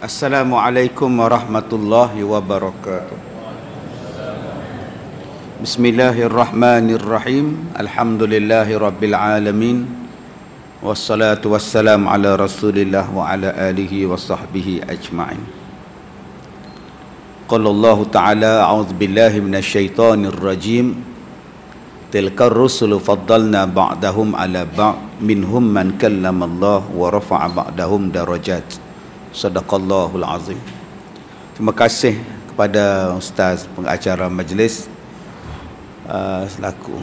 Assalamualaikum warahmatullahi wabarakatuh. Bismillahirrahmanirrahim. Alhamdulillahi rabbil alamin. Wassalatu wassalamu ala rasulillah wa ala alihi wa sahbihi ajma'in. Qala Allah ta'ala a'udzu billahi minasyaitonir rajim. Tilkar rusulu faddalna ba'dahum ala ba'd minhum man kallama Allah wa rafa'a ba'dahum darajat. Sadaqallahul azim. Terima kasih kepada Ustaz pengacara majlis, selaku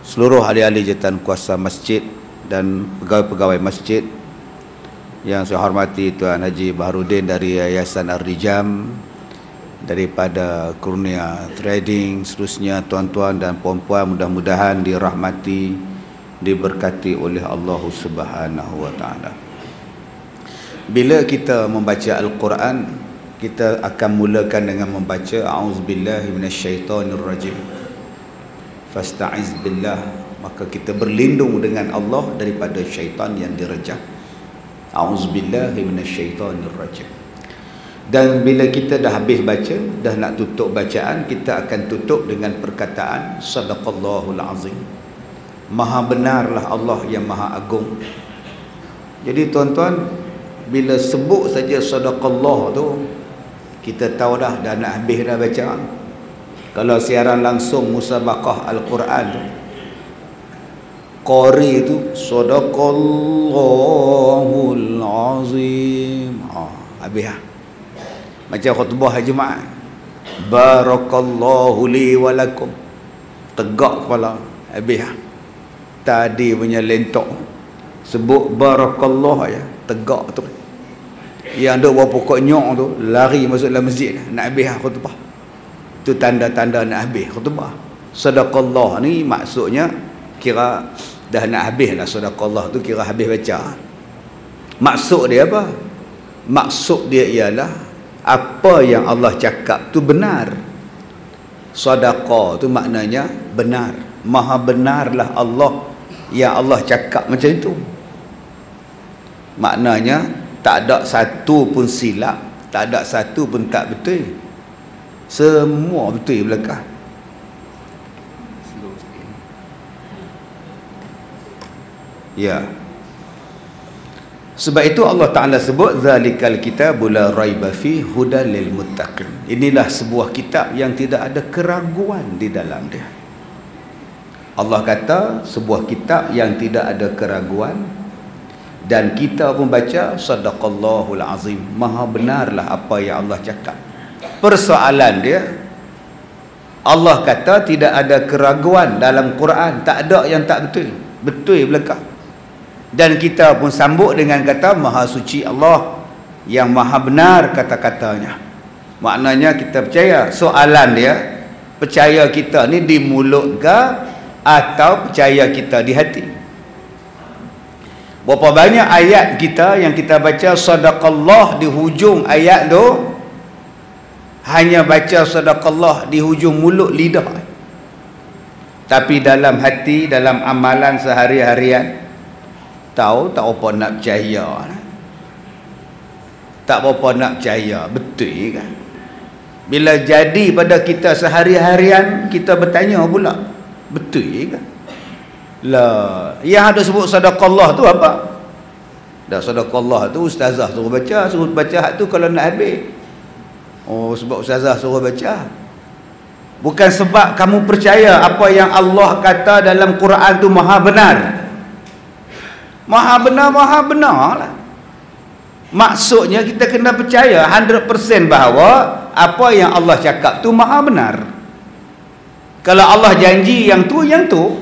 seluruh ahli-ahli jawatan kuasa masjid dan pegawai-pegawai masjid yang saya hormati Tuan Haji Baharudin dari Yayasan Ar-Rijam, daripada Kurnia Trading, seterusnya tuan-tuan dan puan-puan, mudah-mudahan dirahmati, diberkati oleh Allah Subhanahu wa taala. Bila kita membaca Al-Quran, kita akan mulakan dengan membaca a'udzubillahi minasyaitonirrajim. Fasta'iz billah, maka kita berlindung dengan Allah daripada syaitan yang direjam. A'udzubillahi minasyaitonirrajim. Dan bila kita dah habis baca, dah nak tutup bacaan, kita akan tutup dengan perkataan Sadaqallahul azim. Maha benarlah Allah yang maha agung. Jadi tuan-tuan, bila sebut saja sadaqallah tu, kita tahu dah nak habis dah bacaan. Kalau siaran langsung musabaqah Al-Quran tu, qari tu sadaqallahul azim, habis dah. Macam khutbah Jumaat, barakallahu li wa lakum, tegak kepala, habis dah. Tadi punya lentok sebut barakallah ya, tegak tu. Yang ada buah pokok nyok tu lari masuk dalam masjid nak habis khutbah. Itu tanda-tanda nak habis khutbah. Sadaqallah ni maksudnya kira dah nak habis lah. Sadaqallah tu kira habis baca. Maksud dia apa? Maksud dia ialah apa yang Allah cakap tu benar. Sadaqah tu maknanya benar. Maha benarlah Allah yang Allah cakap macam itu. Maknanya tak ada satu pun silap, tak ada satu pun tak betul. Semua betul belakang. Ya. Sebab itu Allah Ta'ala sebut zalikal kitabul la raiba fi hudal lil muttaqin. Inilah sebuah kitab yang tidak ada keraguan di dalam dia. Allah kata sebuah kitab yang tidak ada keraguan. Dan kita pun baca sadaqallahul azim, maha benarlah apa yang Allah cakap. Persoalan dia, Allah kata tidak ada keraguan dalam Quran, tak ada yang tak betul, betul belakang. Dan kita pun sambut dengan kata maha suci Allah yang maha benar kata-katanya. Maknanya kita percaya. Soalan dia, percaya kita ni di mulut ke atau percaya kita di hati? Berapa banyak ayat kita yang kita baca sadaqallah di hujung ayat tu, hanya baca sadaqallah di hujung mulut lidah, tapi dalam hati, dalam amalan sehari-harian tahu tak apa nak percaya, tak apa nak percaya, betul kan? Bila jadi pada kita sehari-harian, kita bertanya pula, betul kan? Lah, yang ada sebut sadaqallah tu apa? Dah sadaqallah tu ustazah suruh baca hak tu kalau nak habis. Oh, sebab ustazah suruh baca. Bukan sebab kamu percaya apa yang Allah kata dalam Quran tu maha benar. Maha benar lah. Maksudnya kita kena percaya 100% bahawa apa yang Allah cakap tu maha benar. Kalau Allah janji yang tu,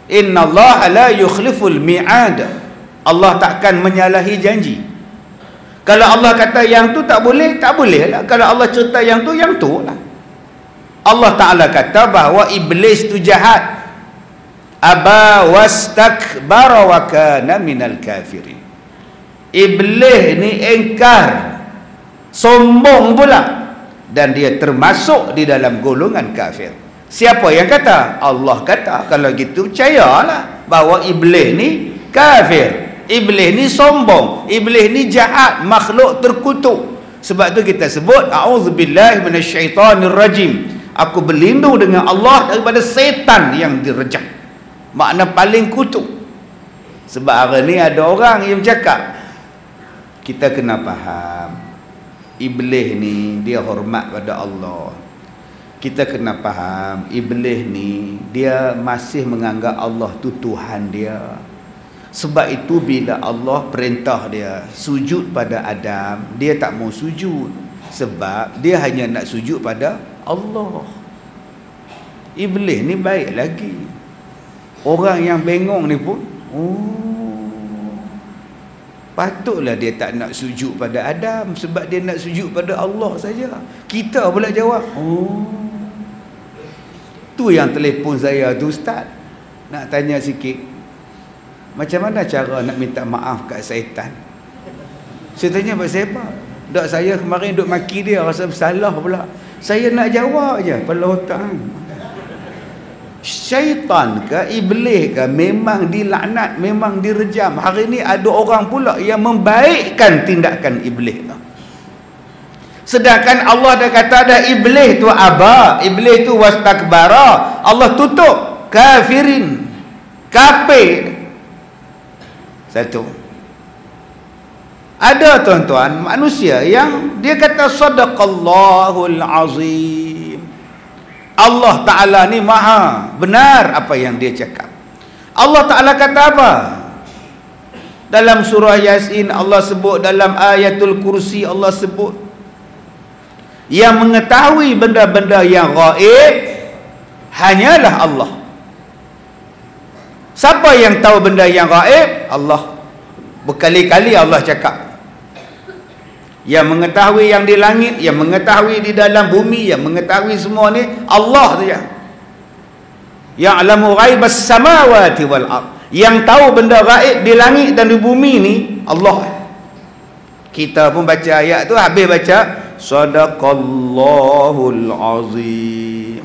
innallaha la yukhliful mi'ad. Allah takkan menyalahi janji. Kalau Allah kata yang tu tak boleh, tak boleh lah. Kalau Allah cerita yang tu lah. Allah Ta'ala kata bahawa iblis tu jahat. Aba wastakbara wa kana minal kafirin. Iblis ni engkar, sombong pula, dan dia termasuk di dalam golongan kafir. Siapa yang kata? Allah kata. Kalau gitu percayalah bahawa iblis ni kafir. Iblis ni sombong, iblis ni jahat, makhluk terkutuk. Sebab tu kita sebut a'udzubillahi minasyaitonirrajim. Aku berlindung dengan Allah daripada setan yang direjam. Makna paling kutuk. Sebab hari ni ada orang yang cakap, kita kena faham, iblis ni dia hormat pada Allah. Kita kena faham, iblis ni dia masih menganggap Allah tu Tuhan dia. Sebab itu bila Allah perintah dia sujud pada Adam, dia tak mau sujud. Sebab dia hanya nak sujud pada Allah. Iblis ni baik lagi. Orang yang bengong ni pun, patutlah dia tak nak sujud pada Adam, sebab dia nak sujud pada Allah saja. Kita pula jawab, tu yang telefon saya tu ustaz, nak tanya sikit, macam mana cara nak minta maaf kat syaitan? Saya tanya pasal apa? Dak saya kemarin duk maki dia, rasa bersalah pula. Saya nak jawab je, kepala otak. Syaitan ke iblis ke memang dilaknat, memang direjam. Hari ni ada orang pula yang membaikkan tindakan iblis. Sedangkan Allah dah kata dah, iblis tu aba, iblis tu wastakbara. Allah tutup, kafirin, kafir. Satu. Ada tuan-tuan manusia yang dia kata sadaqallahul azim. Allah Ta'ala ni maha benar apa yang dia cakap. Allah Ta'ala kata apa? Dalam surah Yasin Allah sebut, dalam ayatul kursi Allah sebut, yang mengetahui benda-benda yang gaib hanyalah Allah. Siapa yang tahu benda yang gaib? Allah. Berkali-kali Allah cakap, yang mengetahui yang di langit, yang mengetahui di dalam bumi, yang mengetahui semua ni Allah saja. Ya'lamu ghaibas samawati wal ard. Yang tahu benda gaib di langit dan di bumi ni Allah. Kita pun baca ayat tu, habis baca sadaqallahul azim.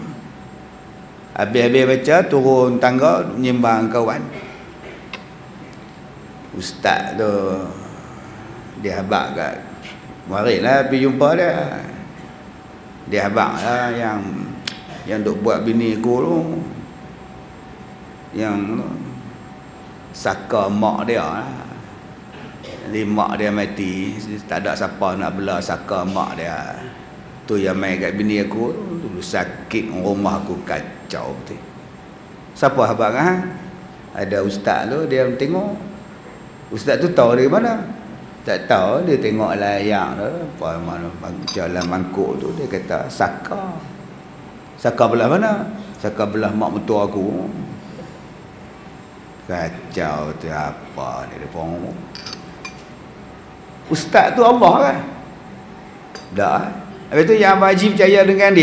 Habis-habis baca, turun tangga menyembang kawan. Ustaz tu dia habaq kat, marilah pergi jumpa dia. Dia habaq lah yang duk buat bini aku tu, yang saka mak dia lah. Jadi mak dia mati, tak ada siapa nak bela saka mak dia. Tu yang main kat bini aku dulu, sakit, rumah aku kacau betul. Siapa habaq ha? Ada ustaz tu, dia tengok. Ustaz tu tahu dari mana? Tak tahu, dia tengok layar tu, apa mana jalan mangkuk tu, dia kata saka. Saka belah mana? Saka belah mak mentua aku. Kacau tu apa ni dia ngomong. Ustaz tu Allah kan? Dah. Habis tu yang Abang Haji percaya dengan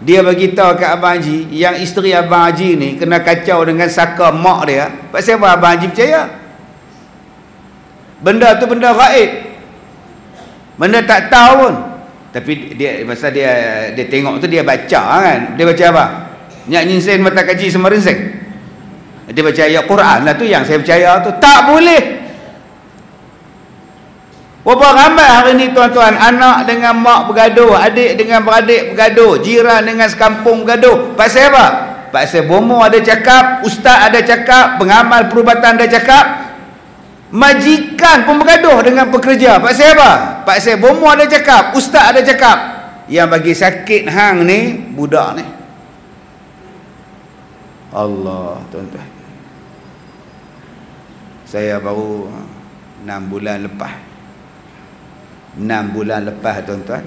dia bagi tahu kat Abang Haji yang isteri Abang Haji ni kena kacau dengan saka mak dia. Pasal apa Abang Haji percaya? Benda tu benda gaib, benda tak tahu pun. Tapi dia, masa dia tengok tu, dia baca kan. Dia baca apa? Nyak nyinsen mata kaji semerinseng. Dia baca ayat Quran lah, tu yang saya percaya tu. Tak boleh. Berapa ramai hari ni tuan-tuan, anak dengan mak bergaduh, adik dengan beradik bergaduh, jiran dengan sekampung bergaduh. Pasal apa? Pasal bomo ada cakap, ustaz ada cakap, pengamal perubatan ada cakap, majikan pun bergaduh dengan pekerja. Pasal apa? Pasal bomo ada cakap, ustaz ada cakap. Yang bagi sakit hang ni budak ni. Allah, tuan-tuan. Saya baru 6 bulan lepas, 6 bulan lepas tuan-tuan,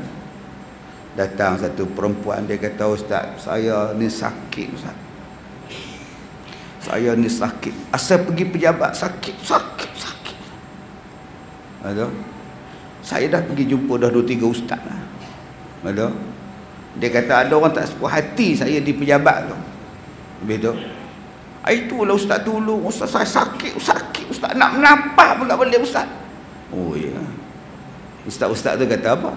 datang satu perempuan, dia kata, ustaz, saya ni sakit ustaz. Saya ni sakit. Asal pergi pejabat sakit. Betul? Saya dah pergi jumpa dah 2-3 ustaz lah. Betul? Dia kata ada orang tak sepuas hati saya di pejabat tu. Betul? Itulah ustaz dulu, ustaz saya sakit ustaz, nak menampak pula boleh ustaz. Oh ya. Ustaz-ustaz tu kata apa?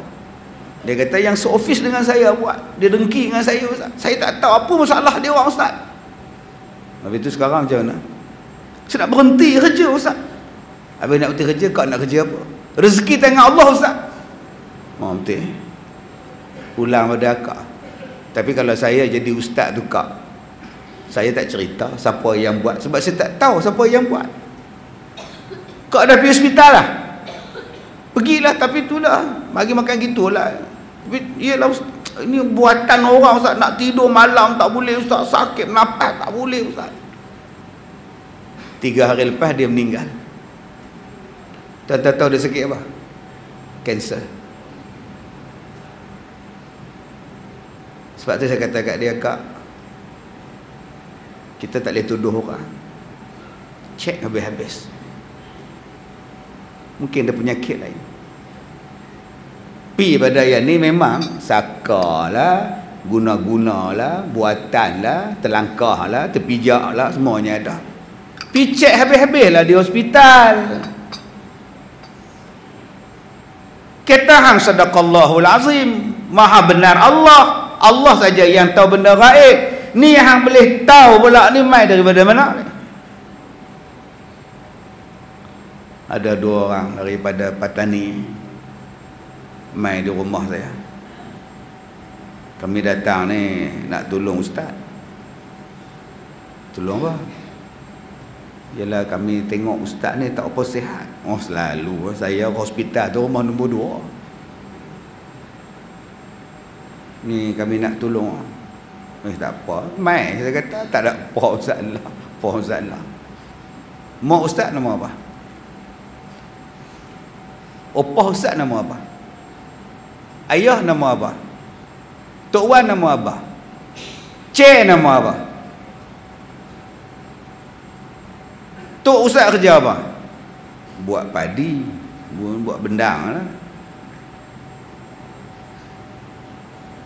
Dia kata yang seofis dengan saya buat, dia dengki dengan saya ustaz. Saya tak tahu apa masalah dia orang ustaz. Habis tu sekarang macam mana? Saya nak berhenti kerja ustaz. Habis nak betul kerja, kau nak kerja apa? Rezeki tangan Allah Ustaz. Betul. Pulang pada akak. Tapi kalau saya jadi ustaz tu kak, saya tak cerita siapa yang buat, sebab saya tak tahu siapa yang buat. Kak dah pergi hospital lah, pergilah, tapi itulah bagi makan gitulah. Tapi iyalah ini buatan orang Ustaz, nak tidur malam tak boleh Ustaz, sakit nafas tak boleh Ustaz. 3 hari lepas dia meninggal. Tahu dia sakit apa? Kanser. Sebab tu saya kata kat dia, kak, kita tak boleh tuduh orang, cek habis-habis. Mungkin dia penyakit lain. Pi pada yang ni memang sakalah, guna-gunalah, buatanlah, terlangkahlah, terpijaklah, semuanya ada. Pi cek habis-habislah di hospital. Kata hang sadaqallahul azim, maha benar Allah. Allah saja yang tahu benda gaib. Ni yang boleh tahu pula ni mai daripada mana ni. Ada 2 orang daripada Patani mai di rumah saya. Kami datang ni nak tolong ustaz. Tolong apa? Yalah kami tengok ustaz ni tak apa sihat. Oh selalu saya ke hospital tu rumah nombor 2. Ni kami nak tolong. Tak apa. Mai saya kata tak ada apa ustaz lah. Apa ustaz lah. Mak ustaz nama apa? Opah ustaz nama apa? Ayah nama apa? Tok Wan nama apa? Cik nama apa? Tok ustaz kerja apa? Buat padi, buat bendang lah.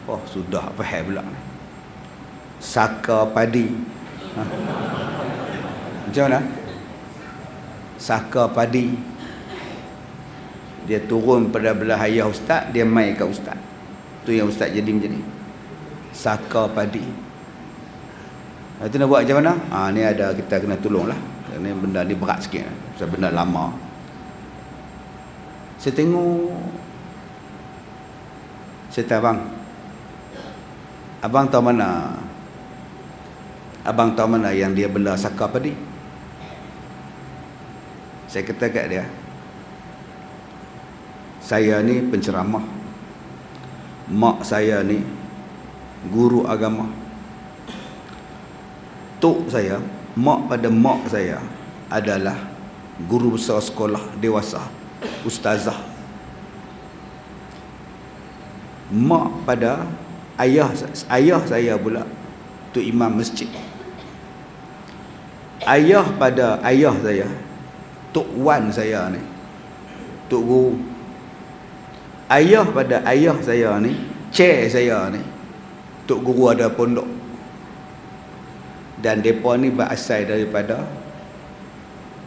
Oh sudah faham pula ni. Saka padi. Ha. Macam mana? Saka padi. Dia turun pada belah ayah ustaz, dia mai kat ustaz. Tu yang ustaz jadi macam ni. Saka padi. Itu nak buat macam mana? Ni ada, kita kena tolong lah. Ni benda ni berat sikit. Sebab benda lama. Saya tengok. Saya kata, abang tahu mana? Abang tahu mana yang dia bela saka padi? Saya kata kat dia, saya ni penceramah, mak saya ni guru agama, tok saya, mak pada mak saya adalah guru besar sekolah dewasa, ustazah. Mak pada ayah saya pula tu imam masjid. Ayah pada ayah saya, tok wan saya ni tok guru. Ayah pada ayah saya ni, cik saya ni, tok guru ada pondok. Dan mereka ni berasal daripada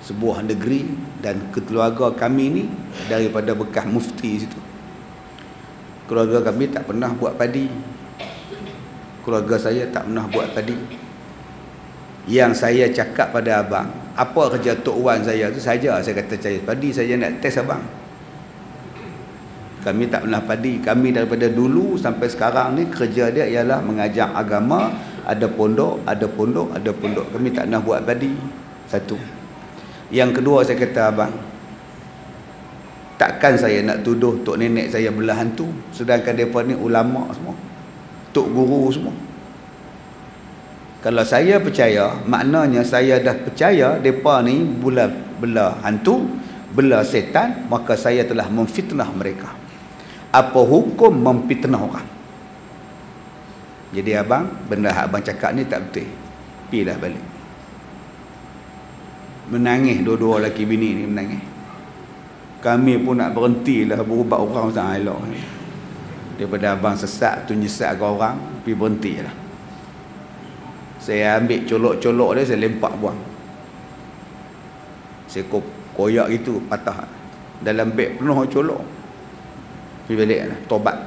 sebuah negeri, dan keluarga kami ni daripada bekas mufti situ. Keluarga kami tak pernah buat padi. Keluarga saya tak pernah buat padi. Yang saya cakap pada abang, apa kerja tok wan saya tu saja, saya kata cari padi, saya nak test abang. Kami tak pernah padi. Kami daripada dulu sampai sekarang ni kerja dia ialah mengajar agama. Ada pondok, ada pondok, ada pondok. Kami tak pernah buat padi. Satu. Yang kedua saya kata abang, takkan saya nak tuduh tok nenek saya belah hantu, sedangkan mereka ni ulama semua, tok guru semua. Kalau saya percaya, maknanya saya dah percaya mereka ni belah hantu, belah setan, maka saya telah memfitnah mereka. Apa hukum memfitnah orang? Jadi abang, benda abang cakap ni tak betul. Pilah balik. Menangis dua-dua lelaki bini ni menangis. Kami pun nak berhentilah berubat orang sangat elok. Daripada abang sesat tu nyesatkan orang, pergi berhentilah. Saya ambil colok-colok dia, saya lempak buang. Saya koyak gitu, patah. Dalam beg penuh colok. Pergi balik lah, tobat.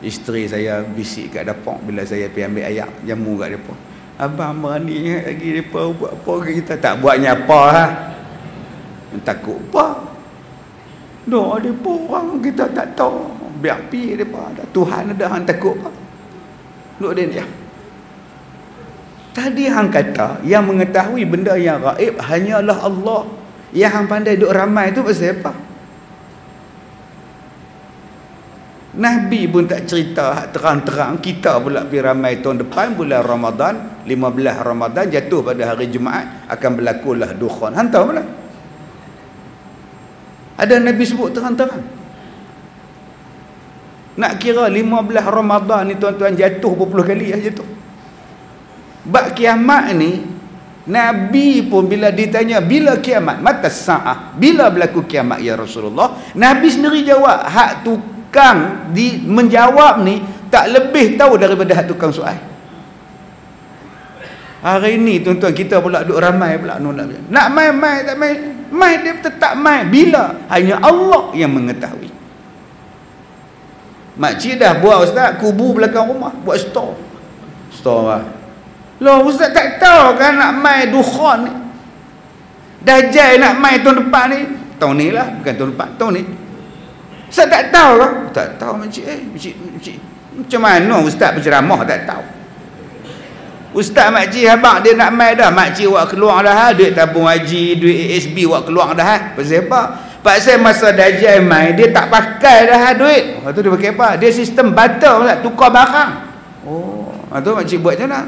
Isteri saya bisik kat dapur bila saya pergi ambil ayak jamu kat depan. Abang berani lagi mereka buat apa ke kita? Tak buatnya apa lah. Takut apa? Doa mereka orang kita tak tahu. Biar pergi mereka. Tuhan ada yang takut apa? Duk dia. Tadi hang kata yang mengetahui benda yang gaib hanyalah Allah. Yang hang pandai duk ramai tu pasal apa? Nabi pun tak cerita terang-terang. Kita pula pergi ramai tahun depan bulan Ramadan, 15 Ramadan jatuh pada hari Jumaat akan berlakulah dukhan. Hang tahu mana? Ada Nabi sebut terang-terang. Nak kira 15 Ramadan ni tuan-tuan jatuh berpuluh kali jatuh. Bab kiamat ni Nabi pun bila ditanya bila kiamat, mata sa'ah, bila berlaku kiamat ya Rasulullah, Nabi sendiri jawab. Hak tukang menjawab ni tak lebih tahu daripada hak tukang soal. Hari ni tuan-tuan kita pula duk ramai pula nak mai tak mai dia tetap mai bila hanya Allah yang mengetahui. Makcik dah buat ustaz kubu belakang rumah, buat store lah. Loh ustaz tak tahu kan nak mai dukhan ni, Dajjal nak mai tahun depan ni, tahun ni lah, bukan tahun depan, tahun ni. Ustaz tak tahu lah. Tak tahu makcik. Makcik macam mana ustaz berceramah tak tahu. Ustaz makcik abang dia nak mai dah, makcik buat keluar dah, duit tabung haji, duit ASB buat keluar dah. Pasal apa? Pasal masa Dajjal mai dia tak pakai dah duit. Lepas tu dia pakai apa? Dia sistem barter, tukar barang. Oh, tu makcik buat macam mana?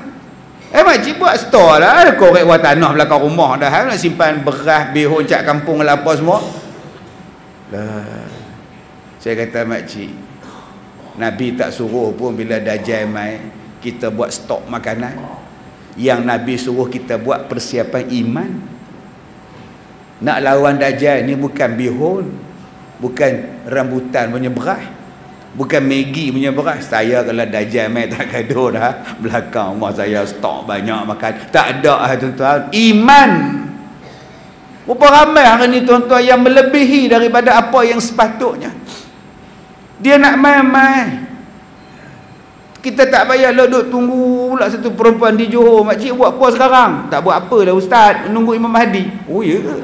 Makcik buat store lah, korek buat tanah belakang rumah dah, nak simpan beras, bihun, cak kampung lah apa semua. Lah, saya kata makcik, Nabi tak suruh pun bila Dajjal mai kita buat stok makanan. Yang Nabi suruh kita buat persiapan iman. Nak lawan Dajjal ni bukan bihun, bukan rambutan punya beras, bukan Maggi punya beras. Saya kalau Dajjal mai tak gaduh dah, belakang rumah saya stok banyak makan. Tak ada lah tuan-tuan. Iman. Berapa ramai hari ni tuan-tuan yang melebihi daripada apa yang sepatutnya. Dia nak mai-mai. Kita tak payah lah duduk tunggu pula satu perempuan di Johor. Makcik buat apa sekarang? Tak buat apa dah ustaz, menunggu Imam Mahdi. Oh ya ke?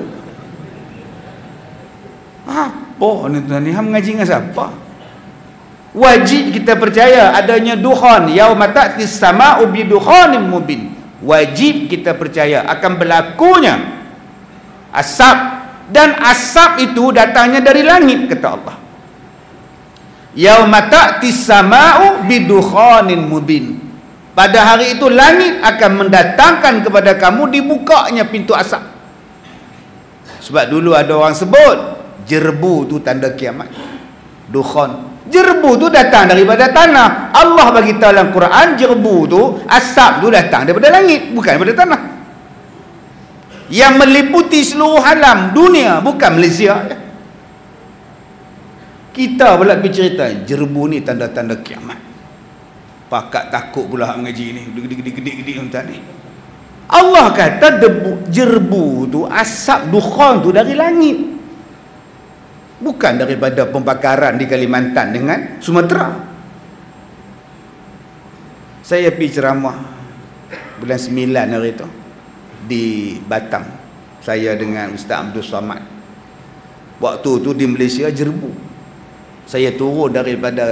Apa ni tuan ni? Hang mengaji dengan siapa? Wajib kita percaya adanya dukhan. Yauma ta'tis sama'u bi dukhanin mubin. Wajib kita percaya akan berlakunya asap, dan asap itu datangnya dari langit kata Allah. Yauma ta'tis sama'u bi dukhanin mubin. Pada hari itu langit akan mendatangkan kepada kamu dibukanya pintu asap. Sebab dulu ada orang sebut jerbu tu tanda kiamat. Dukhan, jerbu tu datang daripada tanah. Allah bagi tahu dalam Quran jerbu tu, asap tu datang daripada langit, bukan daripada tanah. Yang meliputi seluruh alam dunia, bukan Malaysia. Kita pula bercerita jerbu ni tanda-tanda kiamat. Pakat takut pula mengaji ni, gede-gede macam ni. Allah kata jerbu tu, asap dukhan tu dari langit, bukan daripada pembakaran di Kalimantan dengan Sumatera. Saya pergi ceramah bulan 9 hari tu di Batam, saya dengan Ustaz Abdul Samad. Waktu tu di Malaysia jerbu. Saya turun daripada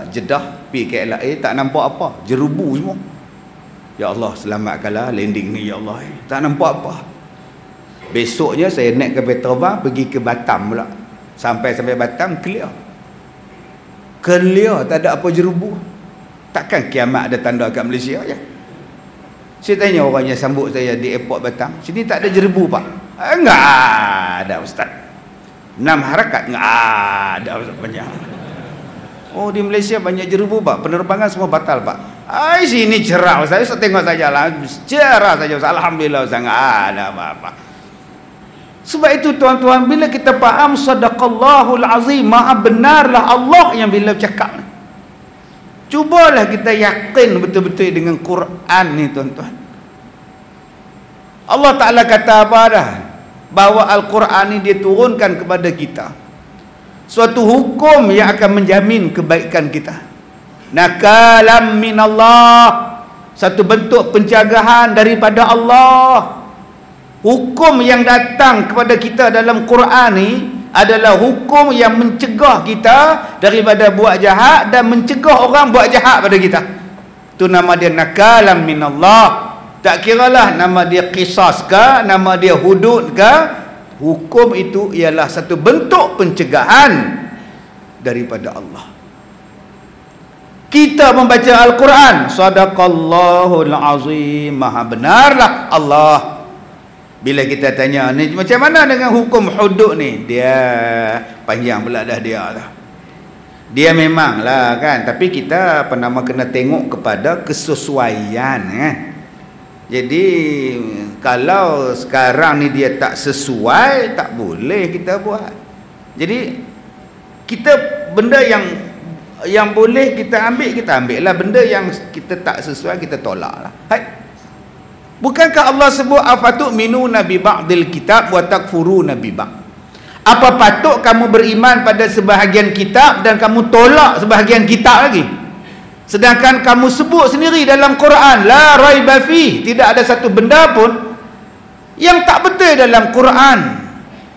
Jeddah pergi ke LA, tak nampak apa, jerbu semua. Ya Allah selamatkanlah landing ni ya Allah. Tak nampak apa. Besoknya saya naik ke Petrobang pergi ke Batam pula. Sampai Batam clear, tak ada apa jerbu. Takkan kiamat ada tanda kat Malaysia je. Saya tanya orang yang sambut saya di airport Batam, sini tak ada jerbu pak? Enggak ada ustaz. 6 harakat enggak ada ustaz banyak. Oh di Malaysia banyak jerbu pak, penerbangan semua batal pak. Sini cerah ustaz, saya tengok saja lah, cerah saja ustaz. Alhamdulillah ustaz, enggak ada apa-apa. Sebab itu tuan-tuan, bila kita faham sadaqallahul azim, maha benarlah Allah yang bila cakap. Cubalah kita yakin betul-betul dengan Quran ni tuan-tuan. Allah Ta'ala kata apa dah? Bahawa Al-Quran ni dia turunkan kepada kita suatu hukum yang akan menjamin kebaikan kita. Nakalam minallah, satu bentuk pencegahan daripada Allah. Hukum yang datang kepada kita dalam Quran ni adalah hukum yang mencegah kita daripada buat jahat dan mencegah orang buat jahat pada kita. Itu nama dia nakalam minallah. Tak kiralah nama dia qisas ke, nama dia hudud ke, hukum itu ialah satu bentuk pencegahan daripada Allah. Kita membaca Al-Quran, sadaqallahul azim, maha benarlah Allah. Bila kita tanya ni macam mana dengan hukum hudud ni, dia panjang pula dah dia lah. Dia memanglah kan, tapi kita kena tengok kepada kesesuaian kan. Jadi kalau sekarang ni dia tak sesuai, tak boleh kita buat. Jadi kita benda yang boleh kita ambil lah. Benda yang kita tak sesuai kita tolak lah. Hai. Bukankah Allah sebut afatu'minuna bi ba'dil kitab wa takfuruna bi ba'd? Apa patut kamu beriman pada sebahagian kitab dan kamu tolak sebahagian kitab lagi? Sedangkan kamu sebut sendiri dalam Quran, la raiba fi, tidak ada satu benda pun yang tak betul dalam Quran,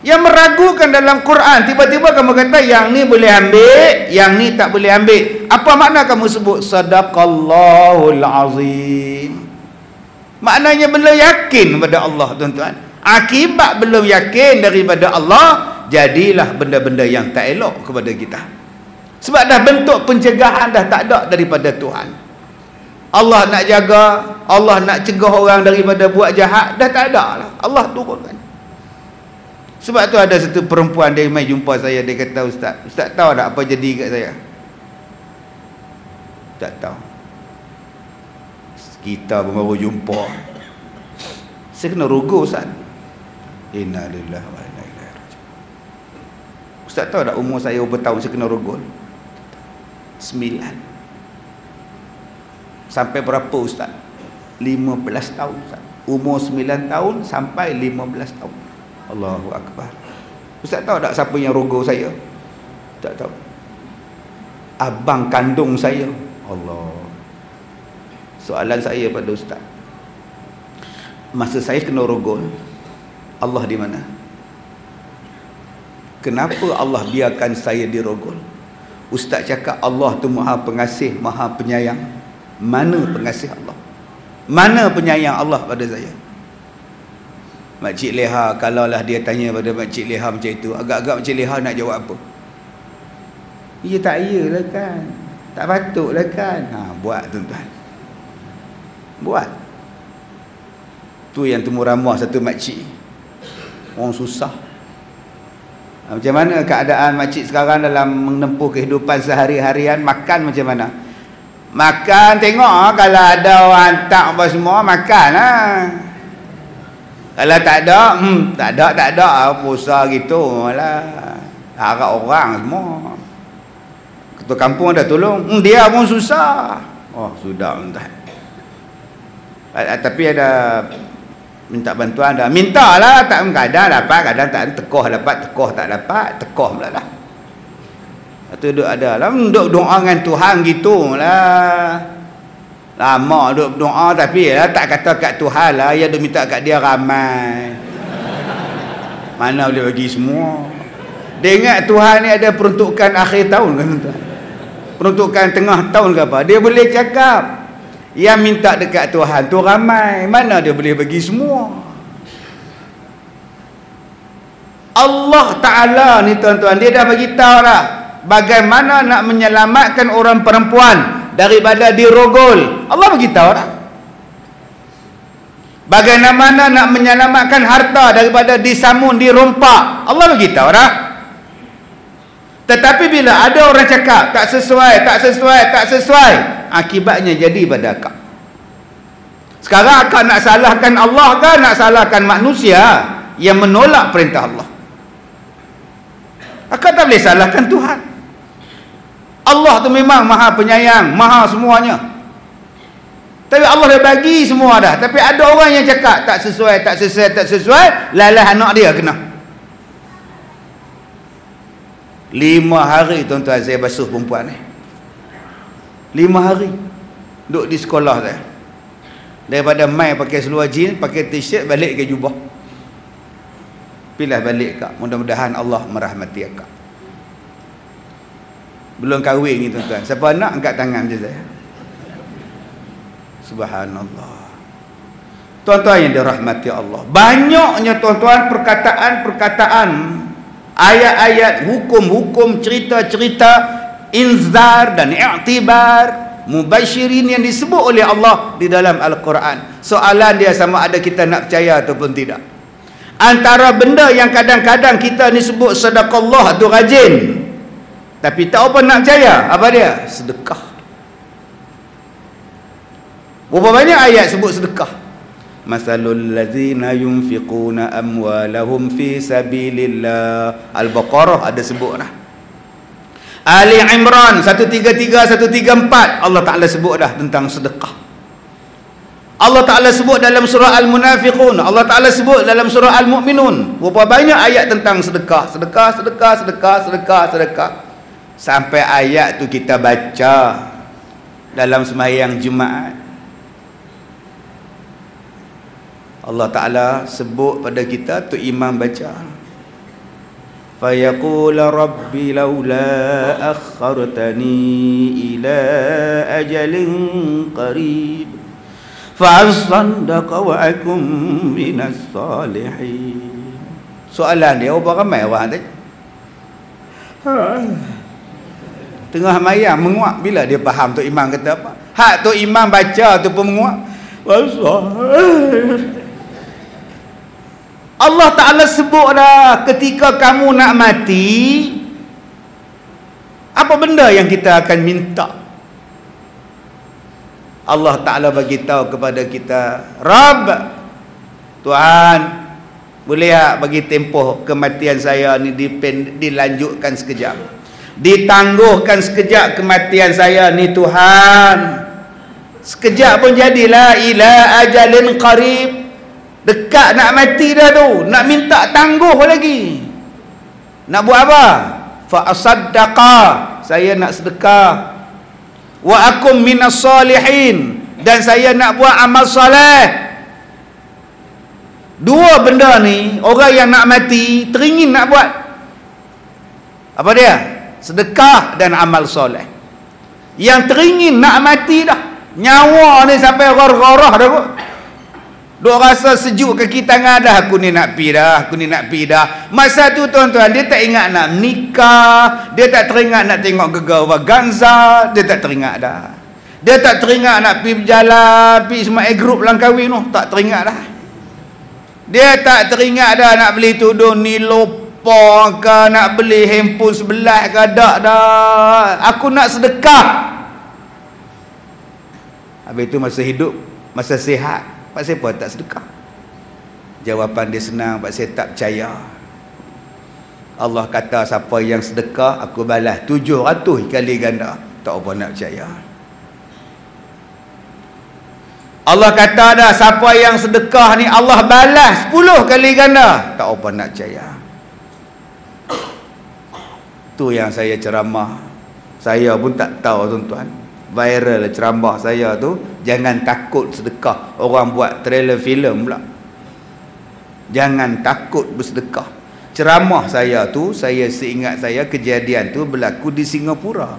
yang meragukan dalam Quran. Tiba-tiba kamu kata yang ni boleh ambil, yang ni tak boleh ambil. Apa makna kamu sebut sadaqallahul azim? Maknanya belum yakin kepada Allah, tuan-tuan. Akibat belum yakin daripada Allah, jadilah benda-benda yang tak elok kepada kita. Sebab dah bentuk pencegahan dah tak ada daripada Tuhan. Allah nak jaga, Allah nak cegah orang daripada buat jahat, dah tak ada lah. Allah turunkan. Sebab tu ada satu perempuan dia mai jumpa saya, dia kata, Ustaz tahu tak apa jadi kat saya? Tak tahu. Kita pun baru jumpa. Saya kena rugu, Ustaz. Inna lillahi wa inna ilaihi raji'un. Ustaz tahu tak umur saya berapa tahun saya kena rogol? 9. Sampai berapa Ustaz? 15 tahun Ustaz. Umur 9 tahun sampai 15 tahun. Allahu Akbar. Ustaz tahu tak siapa yang rogol saya? Tak tahu. Abang kandung saya. Allah. Soalan saya pada Ustaz, masa saya kena rogol, Allah di mana? Kenapa Allah biarkan saya dirogol? Ustaz cakap Allah tu maha pengasih, maha penyayang. Mana pengasih Allah? Mana penyayang Allah pada saya? Makcik Leha, kalaulah dia tanya pada Makcik Leha macam itu, agak-agak Makcik Leha nak jawab apa? Ya tak iyalah kan, tak patutlah kan. Buat tuan-tuan, buat. Tu yang temu ramah satu makcik, orang susah. Macam mana keadaan makcik sekarang dalam menempuh kehidupan sehari-harian? Makan macam mana? Makan, tengok kalau ada orang hantar apa semua, makan lah. Kalau tak ada, tak ada, puasa gitu lah. Harap orang semua. Ketua kampung ada tolong, dia pun susah. Oh sudah entah. Tapi ada minta bantuan dah. Minta lah, tak kadang dapat, kadang tak, tekoh dapat, tekoh tak dapat, tekoh pula lah. Itu duduk ada lah, duduk doa dengan Tuhan gitu lah. Lama duduk doa tapi lah, tak kata kat Tuhan lah, ya duduk minta kat dia ramai. Mana boleh bagi semua. Dia ingat Tuhan ni ada peruntukan akhir tahun kan tuan? Peruntukan tengah tahun ke apa? Dia boleh cakap yang minta dekat Tuhan tu ramai, mana dia boleh bagi semua. Allah Ta'ala ni tuan-tuan, dia dah bagi tahu dah bagaimana nak menyelamatkan orang perempuan daripada dirogol. Allah bagi tahu dah bagaimana nak menyelamatkan harta daripada disamun, dirompak. Allah bagi tahu dah. Tetapi bila ada orang cakap tak sesuai, akibatnya jadi pada akak. Sekarang akak nak salahkan Allah ke nak salahkan manusia yang menolak perintah Allah? Akak tak boleh salahkan Tuhan. Allah tu memang maha penyayang, maha semuanya. Tapi Allah dah bagi semua dah. Tapi ada orang yang cakap tak sesuai, lalah anak dia kena. 5 hari tuan-tuan saya basuh perempuan ni. 5 hari duduk di sekolah saya. Daripada mai pakai seluar jeans, pakai t-shirt, balik ke jubah. Pilih balik kak. Mudah-mudahan Allah merahmati akak. Belum kahwin ni tuan-tuan. Siapa nak angkat tangan je saya. Subhanallah. Tuan-tuan yang dirahmati Allah, banyaknya tuan-tuan perkataan-perkataan, ayat-ayat, hukum-hukum, cerita-cerita inzar dan i'tibar, mubasyirin yang disebut oleh Allah di dalam Al-Quran. Soalan dia sama ada kita nak percaya ataupun tidak. Antara benda yang kadang-kadang kita ni sebut sedekah tu rajin, tapi tak apa nak percaya, apa dia? Sedekah. Berapa banyak ayat sebut sedekah? Masalul ladzina yunfiquna amwalahum fi sabilillah. Al-Baqarah ada sebut dah. Ali Imran 133 134 Allah Taala sebut dah tentang sedekah. Allah Taala sebut dalam surah Al-Munafiqun, Allah Taala sebut dalam surah Al-Mu'minun. Berapa banyak ayat tentang sedekah, sedekah, sedekah, sedekah, sedekah, sedekah. Sampai ayat tu kita baca dalam sembahyang Jumaat. Allah Ta'ala sebut pada kita tu imam baca. Fayaqul rabbi laula akhartani ila ajalin qarib fa'asaddaqa wa akum minas salihin. Soalan dia, berapa ramai orang tadi? Tengah mayang menguap, bila dia faham tu imam kata apa? Hak tu imam baca tu pun menguap. Allah Ta'ala sebut dah, ketika kamu nak mati, apa benda yang kita akan minta? Allah Ta'ala bagi tahu kepada kita, Rabb, Tuhan, boleh tak bagi tempoh kematian saya ni dilanjutkan sekejap, ditangguhkan sekejap kematian saya ni Tuhan. Sekejap pun jadilah, ila ajalin qarib. Dekat nak mati dah tu, nak minta tangguh lagi. Nak buat apa? Fa asaddaqa, saya nak sedekah. Wa akum minas salihin, dan saya nak buat amal soleh. Dua benda ni orang yang nak mati teringin nak buat. Apa dia? Sedekah dan amal soleh. Yang teringin nak mati dah, nyawa ni sampai gharah dah kot. Duk rasa sejuk kaki tangan dah, aku ni nak pi dah, aku ni nak pi dah. Masa tu tuan-tuan, dia tak ingat nak nikah, dia tak teringat nak tengok Gegar Vaganza, dia tak teringat dah. Dia tak teringat nak pi berjalan, pi Ismail Group Langkawi tu, tak teringat dah. Dia tak teringat dah nak beli tudung Nilopa ke, nak beli handphone sebelah ke, tak dah. Aku nak sedekah. Habis tu masa hidup, masa sihat, Pak siapa tak sedekah? Jawapan dia senang, Pak saya tak percaya. Allah kata siapa yang sedekah, aku balas 700 kali ganda. Tak apa nak percaya. Allah kata dah, siapa yang sedekah ni Allah balas 10 kali ganda. Tak apa nak percaya. Tu yang saya ceramah. Saya pun tak tahu tuan-tuan. Viral ceramah saya tu, jangan takut sedekah. Orang buat trailer filem pula. Jangan takut bersedekah. Ceramah saya tu, saya seingat saya kejadian tu berlaku di Singapura.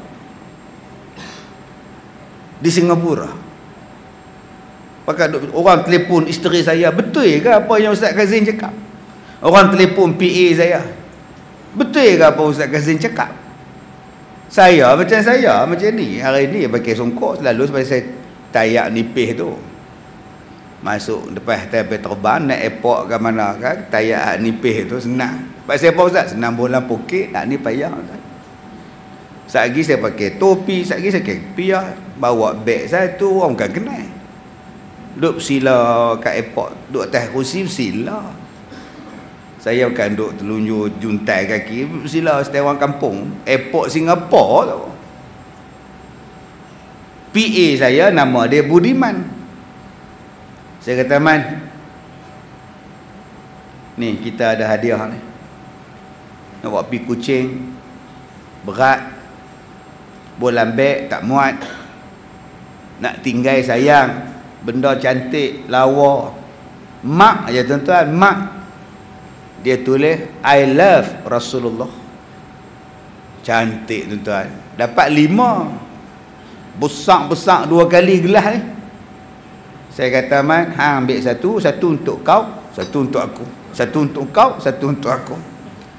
Di Singapura. Pakai orang telefon isteri saya, betul ke apa yang Ustaz Kazim cakap? Orang telefon PA saya, betul ke apa Ustaz Kazim cakap? Saya macam ni, hari ni pakai songkok selalu sebab saya tayak nipis tu. Masuk depan terbang, naik airport ke mana kan, tayak nipis tu senang. Sebab saya apa Ustaz? Senang bola poket, nak ni payah Ustaz. Sekali saya pakai topi, sekali saya pakai piah, bawa beg saya tu, orang bukan kenal. Duduk sila kat airport, duduk atas kursi sila. Saya bukan duduk telunjuk juntai kaki, sila setiap orang kampung. Airport Singapura tu. PA saya nama dia Budiman. Saya kata, Man, ni kita ada hadiah ni. Nak buat pi kucing, berat, bola beg tak muat, nak tinggal sayang, benda cantik, lawa. Mak aja tuan-tuan, mak. Dia tulis I love Rasulullah. Cantik tuan-tuan. Dapat 5. Besar-besar 2 kali gelas ni. Saya kata, Man, hang ambil satu untuk kau, satu untuk aku. Satu untuk kau, satu untuk aku.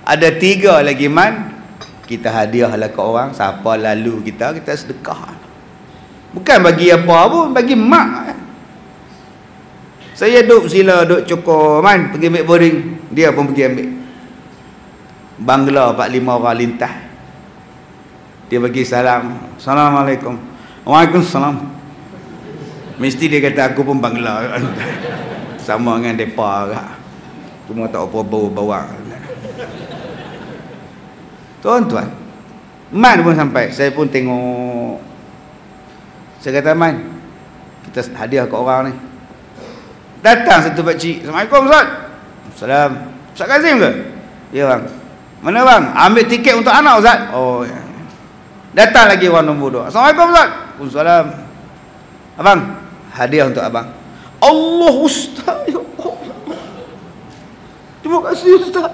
Ada 3 lagi, Man. Kita hadiahlah ke orang. Siapa lalu kita sedekah. Bukan bagi apa pun, bagi mak. Saya duduk sila, duduk cukur, Man, pergi ambil boring. Dia pun pergi ambil. Bangla 4-5 orang lintas. Dia bagi salam. Assalamualaikum. Waalaikumsalam. Mesti dia kata aku pun Bangla. Sama dengan depa agak. Cuma tak apa bawa. Tuan-tuan, Man pun sampai. Saya pun tengok. Saya kata, Man, kita hadiah ke orang ni. Datang satu pakcik. Assalamualaikum Ustaz. Salam. Ustaz Kazim ke? Ya bang. Mana bang? Ambil tiket untuk anak Ustaz. Oh ya. Datang lagi orang nombor 2. Assalamualaikum Ustaz. Waalaikumsalam. Abang, hadiah untuk abang. Allah Ustaz. Ya Allah. Terima kasih Ustaz.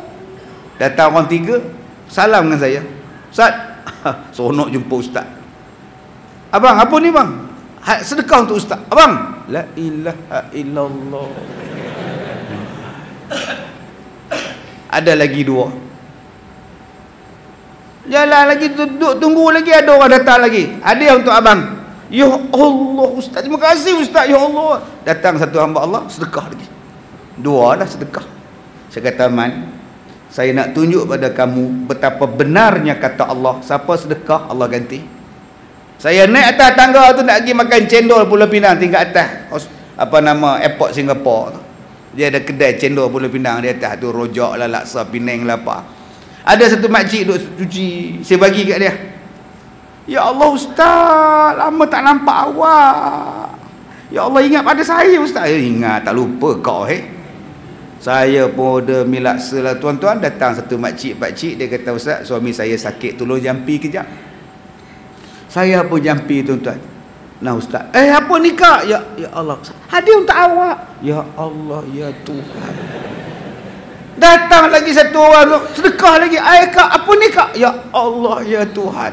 Datang orang 3. Salam dengan saya. Ustaz. Seronok jumpa Ustaz. Abang, apa ni bang? Sedekah untuk Ustaz. Abang. La ilaha illallah. Ada lagi 2. Jalan lagi, duduk tunggu lagi, ada orang datang lagi. Hadiah untuk abang. Ya Allah Ustaz, terima kasih Ustaz. Ya Allah. Datang satu hamba Allah, sedekah lagi. 2 dah sedekah. Saya kata, Man, saya nak tunjuk pada kamu betapa benarnya kata Allah, siapa sedekah Allah ganti. Saya naik atas tangga tu nak pergi makan cendol Pulau Pinang tingkat atas. Airport Singapore tu. Dia ada kedai cendol Pulau Pinang di atas tu, rojak lah, laksa Penang lah apa. Ada satu makcik duk cuci, saya bagi kat dia. Ya Allah Ustaz, lama tak nampak awak. Ya Allah, ingat pada saya Ustaz. Ya, ingat, tak lupa kau Saya pun ada milaksa lah tuan-tuan. Datang satu makcik-pakcik, dia kata, Ustaz, suami saya sakit, tolong jampi kejap. Saya pun jampi tuan-tuan. Nah Ustaz, apa ni kak? Ya Allah, hadiah untuk awak. Ya Allah, ya Tuhan. Datang lagi satu orang, sedekah lagi. Kak, apa ni kak? Ya Allah, ya Tuhan.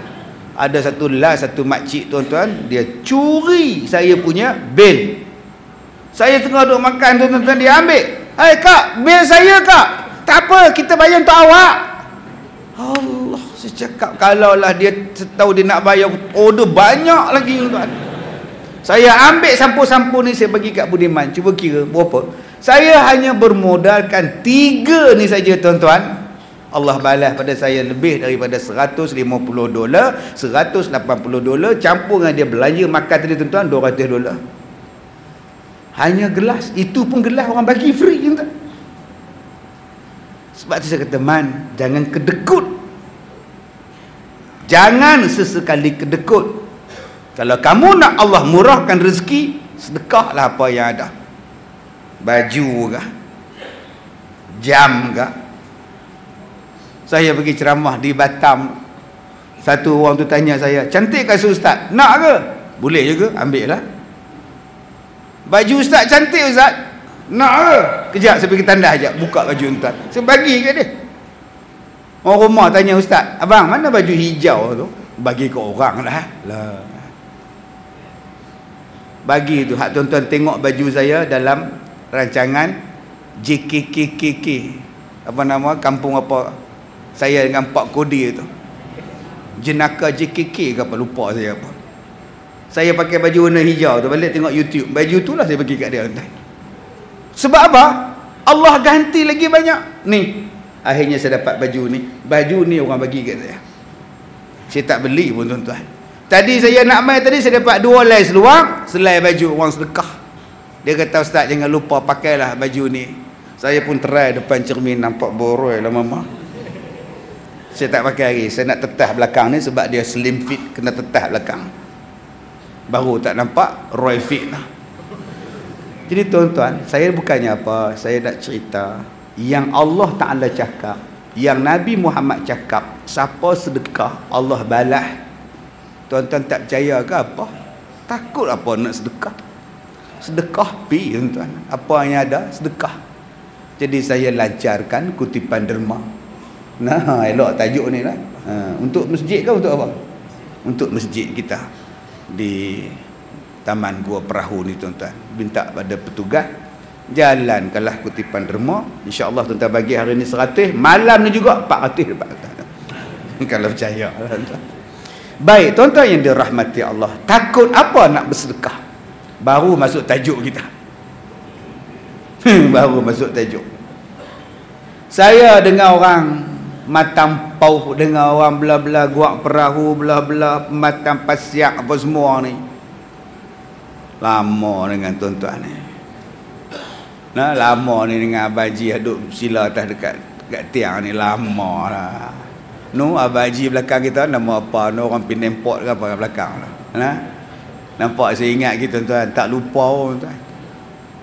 Ada satu makcik tuan-tuan, dia curi saya punya bil. Saya tengah duduk makan tuan-tuan, dia ambil. Kak, bil saya kak. Tak apa, kita bayar untuk awak. Allah, saya cakap, kalaulah dia tahu dia nak bayar order banyak lagi tuan. Saya ambil sampul-sampul ni, saya bagi kat Budiman. Cuba kira berapa. Saya hanya bermodalkan 3 ni saja tuan-tuan. Allah balas pada saya lebih daripada $150, $180, campur dengan dia belanja makan tadi tuan-tuan, $200. Hanya gelas, itu pun gelas orang bagi free tuan. Sebab tu saya kata, Man, jangan kedekut. Jangan sesekali kedekut. Kalau kamu nak Allah murahkan rezeki, sedekahlah apa yang ada. Baju kah? Jam kah? Saya pergi ceramah di Batam. Satu orang tu tanya saya, cantik ke Ustaz? Nak ke? Boleh juga, ambil lah. Baju Ustaz cantik Ustaz? Nak ke? Kejap, saya pergi tandas sekejap, buka baju Ustaz. Saya bagi kat dia. Orang rumah tanya Ustaz, abang mana baju hijau tu? Bagi ke orang lah. Bagi tu, hak tuan-tuan tengok baju saya dalam rancangan JKKKK. Apa nama, kampung apa? Saya dengan Pak Kodi tu. Jenaka JKK ke apa, lupa saya apa. Saya pakai baju warna hijau tu, balik tengok YouTube. Baju tu lah saya bagi kat dia. Sebab apa? Allah ganti lagi banyak. Ni, akhirnya saya dapat baju ni. Baju ni orang bagi kat saya. Saya tak beli pun tuan-tuan. Tadi saya nak main tadi, saya dapat 2 helai seluar, selai baju orang sedekah. Dia kata, Ustaz jangan lupa pakailah baju ni. Saya pun try depan cermin, nampak boroi lah mama. Saya tak pakai lagi. Saya nak tetah belakang ni sebab dia slim fit, kena tetah belakang. Baru tak nampak Roy fit lah. Jadi tuan-tuan, saya bukannya apa, saya nak cerita yang Allah Ta'ala cakap, yang Nabi Muhammad cakap, siapa sedekah Allah balas. Tuan-tuan tak percaya ke apa? Takut apa nak sedekah? sedekah pi tuan-tuan. Apa yang ada sedekah. Jadi saya lancarkan kutipan derma. Nah, elok tajuk ni lah. Untuk masjid ke untuk apa? Untuk masjid kita di Taman Gua Perahu ni tuan-tuan. Minta pada petugas jalankanlah kutipan derma. InsyaAllah tuan-tuan bagi hari ni 100, malam ni juga 400 dapat. Kalau percaya tuan-tuan. Baik tuan-tuan yang dirahmati Allah, takut apa nak bersedekah? Baru masuk tajuk kita. Baru masuk tajuk. Saya dengar orang Matang Pauh, dengar orang belah-belah Gua Perahu, belah-belah Matang Pasiak apa semua ni. Lama dengan tuan-tuan ni. Nah, lama ni dengan Abang Haji duduk sila atas dekat tiang ni, lama lah. No, Abang Haji belakang kita nama apa? No, orang Penang Port ke apa belakang lah. Nah, nampak saya ingat kita tuan-tuan, tak lupa tuan.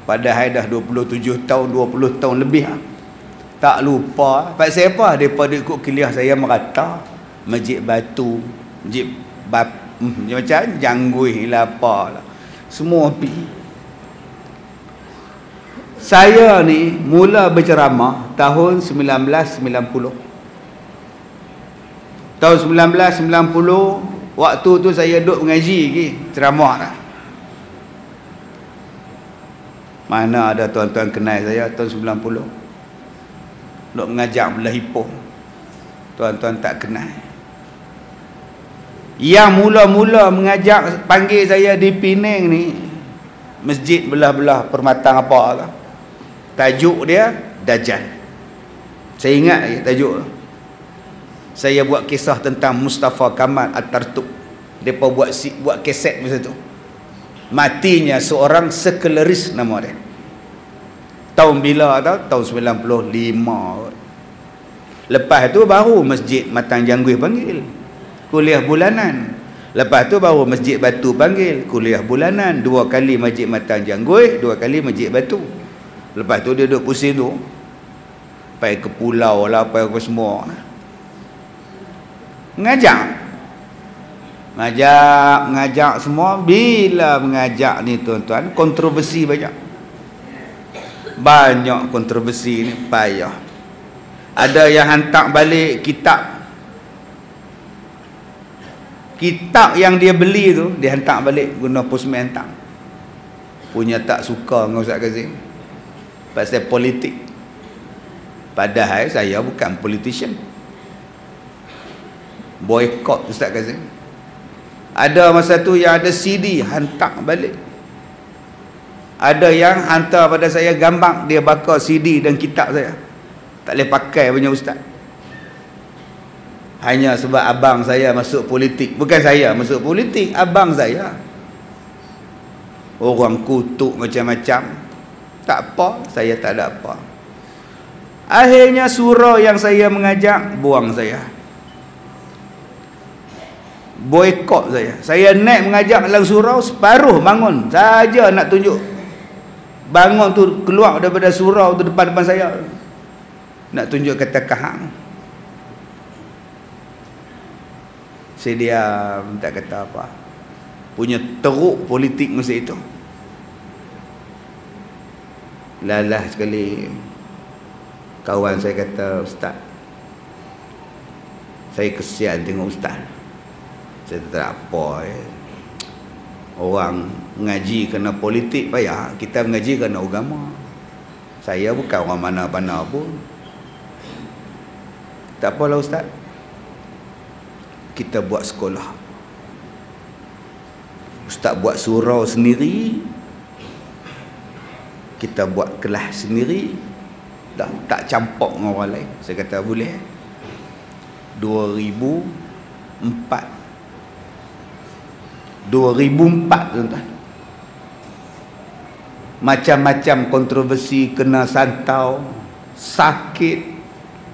Padahal dah 27 tahun, 20 tahun lebih lah. Tak lupa. Pasal apa? Daripada ikut kuliah saya merata. Masjid Batu, Masjid macam Jangguih lah apa lah. Semua pergi. Saya ni mula berceramah tahun 1990. Tahun 1990, waktu tu saya duduk mengaji lagi, ceramah lah. Mana ada tuan-tuan kenal saya tahun 90. Duduk mengajar belah Ipoh. Tuan-tuan tak kenal. Yang mula-mula mengajak panggil saya di Penang ni, masjid belah-belah Permatang apa lah. Tajuk dia Dajjal. Saya ingat lagi tajuk tu. Saya buat kisah tentang Mustafa Kamal Atatürk. Depa buat kaset masa tu. Matinya seorang sekularis nama dia. Tahun bila tau? Tahun 95. Lepas tu baru Masjid Matang Jangguih panggil kuliah bulanan. Lepas tu baru Masjid Batu panggil kuliah bulanan. 2 kali Masjid Matang Jangguih, 2 kali Masjid Batu. Lepas tu dia duduk pusing tu, pergi ke pulau lah, pergi ke semua. Ngajak semua. Bila mengajak ni tuan-tuan, kontroversi banyak. Banyak kontroversi ni, payah. Ada yang hantar balik kitab yang dia beli tu, dia hantar balik guna postman hantar. Punya tak suka dengan Ustaz Kazim pasal politik. Padahal saya bukan politician. Boykot Ustaz Kazim. Ada masa tu yang ada CD hantar balik. Ada yang hantar pada saya gambar dia bakar CD dan kitab saya. Tak boleh pakai punya ustaz. Hanya sebab abang saya masuk politik. Bukan saya masuk politik, abang saya. Orang kutuk macam-macam. Tak apa, saya tak ada apa. Akhirnya surau yang saya mengajak buang saya. Boykot saya. Saya naik mengajak dalam surau, separuh bangun saja nak tunjuk. Bangun tu keluar daripada surau tu depan-depan saya. Nak tunjuk kata kahang. Saya diam, tak kata apa. Punya teruk politik masa itu. Lalah sekali kawan saya kata, "Ustaz, saya kesian tengok ustaz." Saya tak apa. Orang mengaji kerana politik payah, kita mengaji kerana agama. Saya bukan orang mana-mana pun. Tak apalah ustaz, kita buat sekolah. Ustaz buat surau sendiri, kita buat kelas sendiri, dah tak campur dengan orang lain. Saya kata boleh. 2004 tuan-tuan. Macam-macam kontroversi, kena santau, sakit.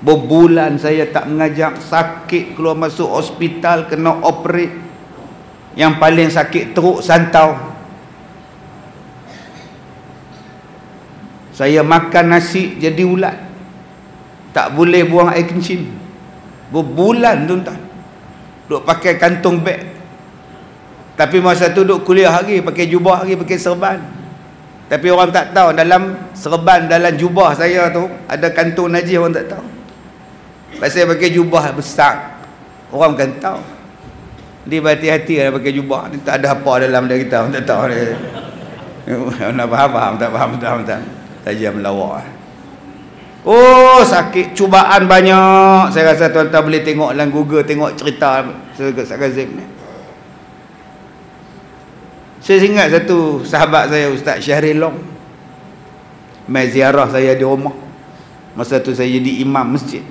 Berbulan saya tak mengajak, sakit, keluar masuk hospital, kena operate. Yang paling sakit teruk santau. Saya makan nasi jadi ulat. Tak boleh buang air kencing. Berbulan tuan-tuan. Duk pakai kantong beg. Tapi masa tu duk kuliah lagi, pakai jubah lagi, pakai serban. Tapi orang tak tahu dalam serban, dalam jubah saya tu ada kantung najis, orang tak tahu. Pasal pakai jubah besar, orang bukan tahu. Dia berhati-hati lah pakai jubah ni, tak ada apa dalam dia, kita orang tak tahu dia. Nak faham, tak faham, tak tajam melawak. Oh, sakit, cubaan banyak. Saya rasa tuan-tuan boleh tengok dalam Google, tengok cerita Ustaz Kazim ni. Saya ingat satu sahabat saya, Ustaz Syahril Long, mai ziarah saya di rumah. Masa tu saya jadi imam masjid.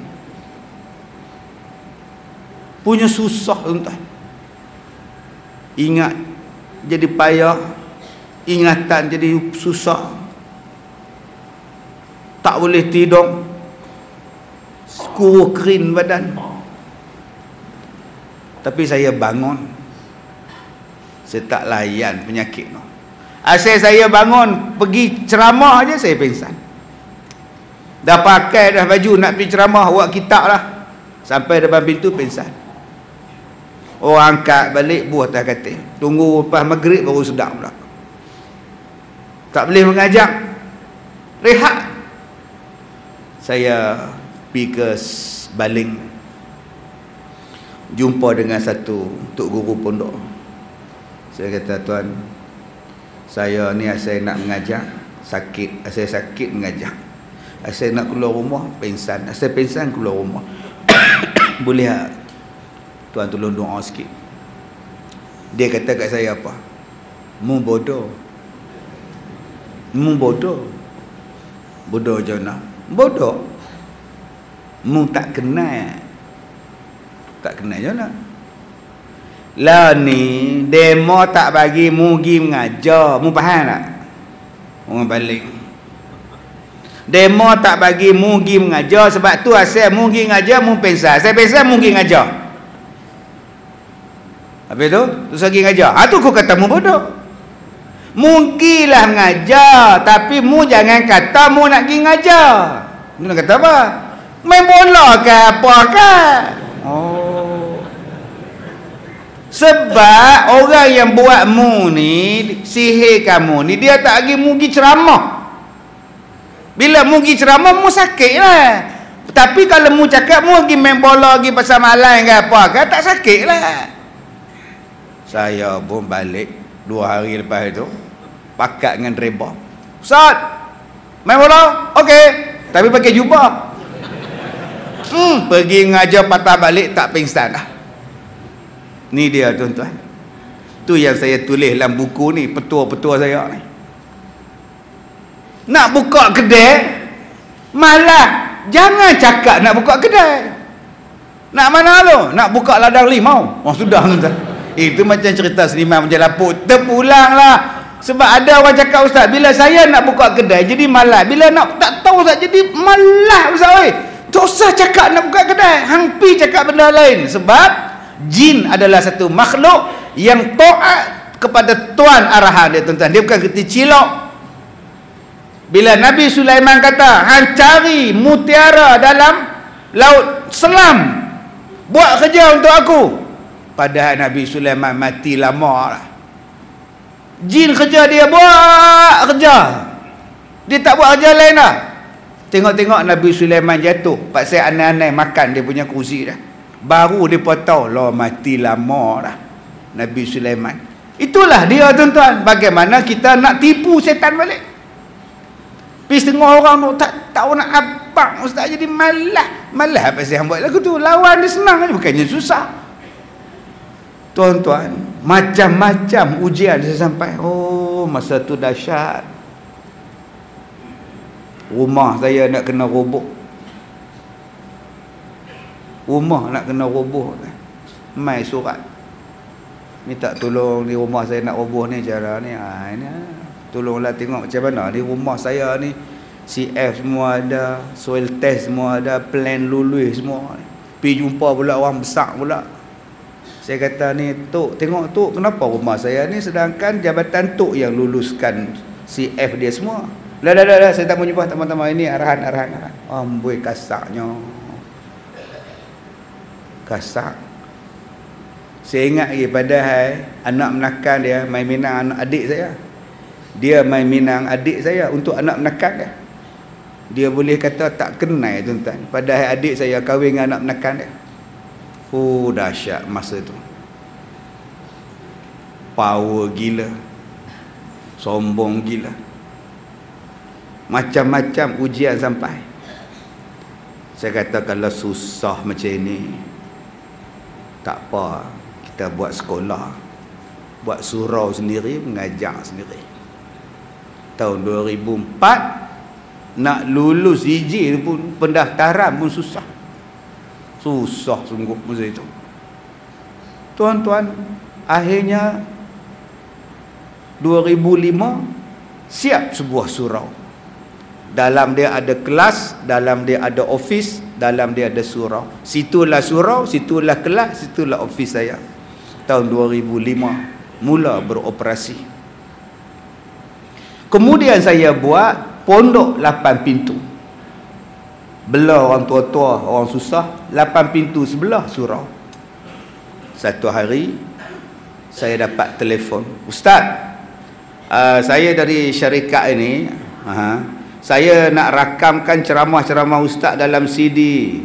Punya susah tuan-tuan. Ingat jadi payah, ingatan jadi susah. Tak boleh tidur, kurus kering badan. Tapi saya bangun, saya tak layan penyakit tu. Asal saya bangun pergi ceramah aja saya pingsan. Dah pakai dah baju nak pergi ceramah, buat kitab lah, sampai depan pintu pingsan. Orang angkat balik buah atas katil, tunggu lepas maghrib baru sedap pula. Tak boleh mengajak, rehat. Saya pergi ke Baling, jumpa dengan satu tok guru pondok. Saya kata, tuan, saya ni asal nak mengajar, sakit, asal sakit mengajar, asal nak keluar rumah pingsan, asal pingsan keluar rumah. Boleh tak tuan tolong doa sikit? Dia kata kat saya apa? Mu bodoh, mu bodoh. Bodoh je nak bodoh, mu tak kenal, tak kenal je nak. Lah ni demo tak bagi mu pergi mengajar, mu faham tak? Orang balik, demo tak bagi mu pergi mengajar, sebab tu asal mu pergi mengajar mu pingsan, saya pingsan mu pergi mengajar. Habis tu terus pergi mengajar. Tu aku kata mu bodoh. Mungkinlah mengajar, tapi mu jangan kata mu nak pergi mengajar. Mu nak kata apa? Main bola ke apa ke? Oh. Sebab orang yang buat mu ni, sihir kamu ni, dia tak lagi mu pergi ceramah. Bila mu pergi ceramah, mu sakit lah. Tapi kalau mu cakap mu pergi main bola, pergi pasar malam ke apa ke, tak sakit lah. Saya pun balik 2 hari lepas itu, pakat dengan reba. Ustaz, main bola? Okey. Tapi pakai jubah. Pergi ngajar patah balik tak pingsan dah. Ni dia tuan-tuan. Tu yang saya tulis dalam buku ni, petua-petua saya ni. Nak buka kedai, malah jangan cakap nak buka kedai. Nak mana lu? Nak buka ladang limau. Oh sudah tuan-tuan. Itu macam cerita seniman macam lapuk. Terpulanglah. Sebab ada orang cakap, ustaz, bila saya nak buka kedai jadi malas. Bila nak tak tahu ustaz jadi malas ustaz oi. Tak usah cakap nak buka kedai. Hang pi cakap benda lain. Sebab jin adalah satu makhluk yang taat kepada tuan arahan dia tuan-tuan. Dia bukan kerti cilok. Bila Nabi Sulaiman kata, hang cari mutiara dalam laut selam, buat kerja untuk aku. Padahal Nabi Sulaiman mati lama lah. Jin kerja dia, buat kerja. Dia tak buat kerja lain lah. Tengok-tengok Nabi Sulaiman jatuh, pasal anai-anai makan dia punya kursi dah. Baru dia pun tahu, lah mati lama dah Nabi Sulaiman. Itulah dia tuan-tuan. Bagaimana kita nak tipu setan balik. Pergi setengah orang tu tak tahu nak apa, ustaz jadi malah. Malah apa saya buat lagu tu? Lawan dia senang aja, bukannya susah. Tuan-tuan, macam-macam ujian saya sampai. Oh, masa tu dahsyat. Rumah saya nak kena roboh. Rumah nak kena roboh. Mai surat minta tolong di rumah saya nak roboh ni, cara ni. Ini tolonglah tengok macam mana di rumah saya ni. CF semua ada, soil test semua ada, plan lulus semua. Pergi jumpa pula orang besar pula. Saya kata ni, Tok, tengok Tok, kenapa rumah saya ni sedangkan jabatan Tok yang luluskan CF dia semua. Dah, saya tak mau jumpa teman-teman ini, arahan. Amboi kasarnya. Kasar. Saya ingat lagi padahal anak menakan dia main minang anak adik saya. Dia main minang adik saya untuk anak menekan dia. Dia boleh kata tak kenal tuan-tuan, padahal adik saya kahwin dengan anak menekan dia. Oh, dahsyat masa tu. Power gila, sombong gila, macam-macam ujian sampai. Saya kata kalau susah macam ini, tak apa, kita buat sekolah, buat surau sendiri, mengajar sendiri. Tahun 2004 nak lulus IJ pun, pendaftaran pun susah. Susah sungguh masa itu. Tuan-tuan, akhirnya 2005 siap sebuah surau. Dalam dia ada kelas, dalam dia ada ofis, dalam dia ada surau. Situlah surau, situlah kelas, situlah ofis saya. Tahun 2005 mula beroperasi. Kemudian saya buat pondok 8 pintu. Belah orang tua-tua, orang susah, 8 pintu sebelah surau. Satu hari saya dapat telefon, Ustaz, saya dari syarikat ini, saya nak rakamkan ceramah-ceramah Ustaz dalam CD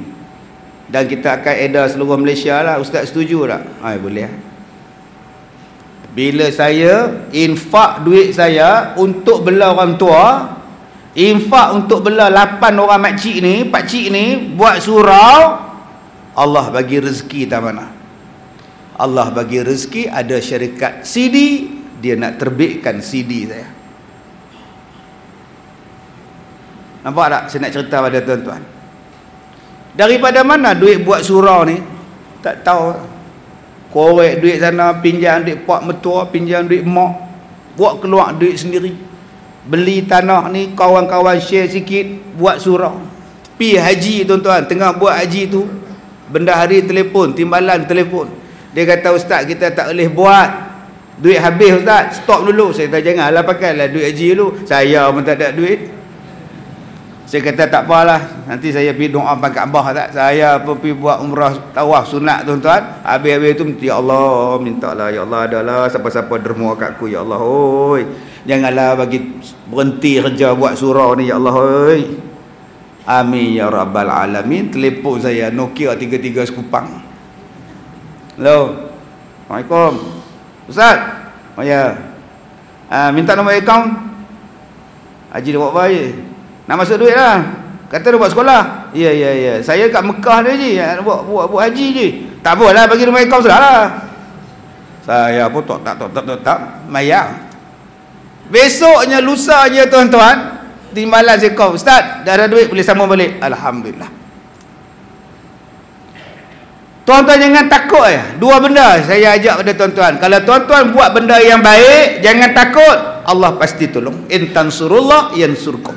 dan kita akan edar seluruh Malaysia lah. Ustaz setuju tak? Boleh. Bila saya infak duit saya untuk bela orang tua, infak untuk bela 8 orang makcik ni, pakcik ni, buat surau, Allah bagi rezeki tak mana. Allah bagi rezeki, ada syarikat CD, dia nak terbitkan CD saya. Nampak tak? Saya nak cerita pada tuan-tuan. Daripada mana duit buat surau ni? Tak tahu. Korek duit sana, pinjam duit pak mertua, pinjam duit mak, buat keluar duit sendiri. Beli tanah ni, kawan-kawan share sikit, buat surau. Pi haji tuan-tuan, tengah buat haji tu, bendahari telefon, timbalan telefon. Dia kata, Ustaz, kita tak boleh buat, duit habis Ustaz, stop dulu. Saya kata, janganlah pakailah duit haji dulu, saya pun tak ada duit. Saya kata tak apalah, nanti saya pergi doa Kaabah tak. Saya pun pergi buat umrah tawaf sunat tuan-tuan. Habis-habis tu ya Allah, mintalah ya Allah, adalah siapa-siapa derma kat aku ya Allah. Oi, janganlah bagi berhenti kerja buat surau ni ya Allah. Oi. Amin ya rabbal alamin. Telefon saya Nokia 33 sekupang. Hello. Assalamualaikum. Ustaz. Oh ya. Minta nombor akaun. Haji dia buat baik. Nak masuk duit lah. Kata dia buat sekolah. Ya. Saya kat Mekah ni je. Buat haji je. Tak apalah, bagi rumah kau sudah lah. Saya pun tak mayang. Besoknya, lusanya tuan-tuan, timbalan saya kau, Ustaz, dah ada duit, boleh sambung balik. Alhamdulillah. Tuan-tuan jangan takut ya. Dua benda saya ajak pada tuan-tuan. Kalau tuan-tuan buat benda yang baik, jangan takut. Allah pasti tolong. In tansurullah yansurkum.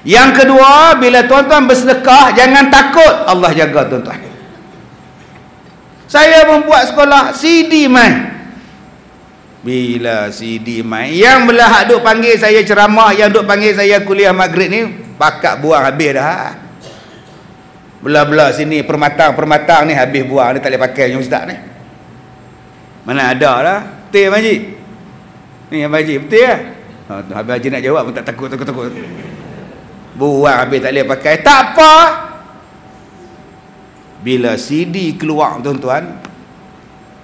Yang kedua, bila tuan-tuan bersedekah, jangan takut, Allah jaga tuan-tuan. Saya membuat sekolah CD main. Bila CD main, yang belah duk panggil saya ceramah, yang duk panggil saya kuliah maghrib ni, bakat buang habis dah. Belah-belah sini, permatang ni habis buang, ni tak boleh pakai yang Ustaz ni. Mana ada lah. Betul Haji? Ni Abang Haji, betul ya? Abang Haji nak jawab pun tak takut. Buang habis tak boleh pakai. Tak apa. Bila CD keluar tuan-tuan,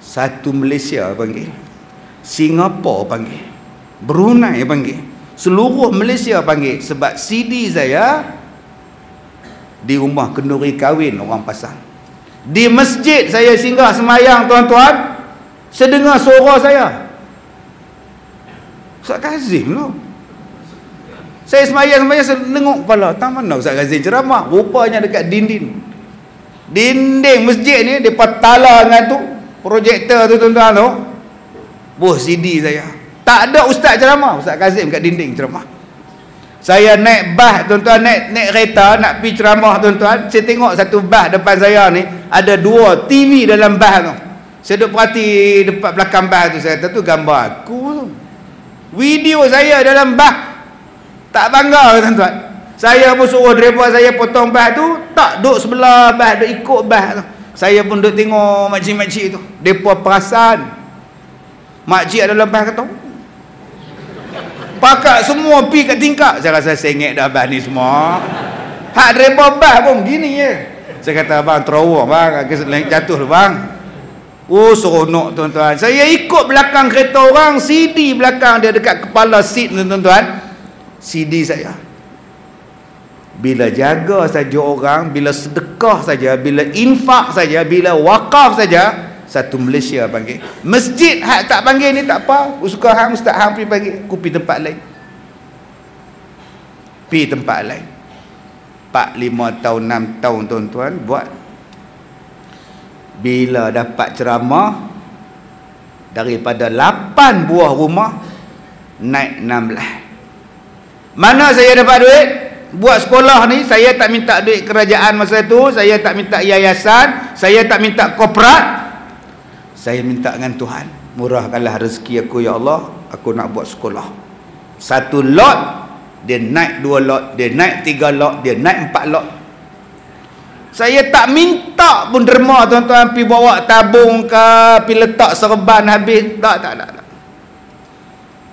satu Malaysia panggil, Singapura panggil, Brunei panggil, seluruh Malaysia panggil. Sebab CD saya di rumah kenduri kahwin orang pasang. Di masjid saya singgah semayang tuan-tuan, sedengar suara saya, Ustaz Kazim tu. Saya semayang saya lengok kepala, tak mana Ustaz Kazim ceramah. Rupanya dekat dinding masjid ni, depa tala dengan tu projektor tu tuan-tuan tu, buh CD saya. Tak ada ustaz ceramah, Ustaz Kazim kat dinding ceramah. Saya naik bas tuan-tuan, naik kereta nak pergi ceramah tuan-tuan. Saya tengok satu bas depan saya ni, ada 2 TV dalam bas tu. Saya duk perhati depan belakang bas tu, saya kata tu gambar aku tu. Video saya dalam bas. Tak bangga tuan-tuan. Saya pun suruh driver saya potong bas tu, tak duduk sebelah bas, duduk ikut bas tu. Saya pun duduk tengok makcik-makcik tu. Mereka perasan makcik adalah bas kata, Pakak semua pi kat tingkap. Saya rasa sengit dah abang ni semua. Hak driver bas pun begini je. Saya kata abang terawak bang, agak jatuh lah bang. Oh seronok tuan-tuan. Saya ikut belakang kereta orang, CD belakang dia dekat kepala seat tuan-tuan. CD saya. Bila jaga saja orang, bila sedekah saja, bila infak saja, bila wakaf saja, satu Malaysia panggil. Masjid hak tak panggil ni tak apa. Aku suka hang, ustaz hang pergi panggil. Aku pergi tempat lain. Pergi tempat lain. 4, 5 tahun, 6 tahun tuan-tuan buat. Bila dapat ceramah, daripada 8 buah rumah, naik 16. Mana saya dapat duit? Buat sekolah ni, saya tak minta duit kerajaan masa tu, saya tak minta yayasan, saya tak minta korporat. Saya minta dengan Tuhan, murahkanlah rezeki aku ya Allah, aku nak buat sekolah. 1 lot, dia naik 2 lot, dia naik 3 lot, dia naik 4 lot. Saya tak minta pun derma tuan-tuan, pergi bawa tabung ke, pergi letak serban habis.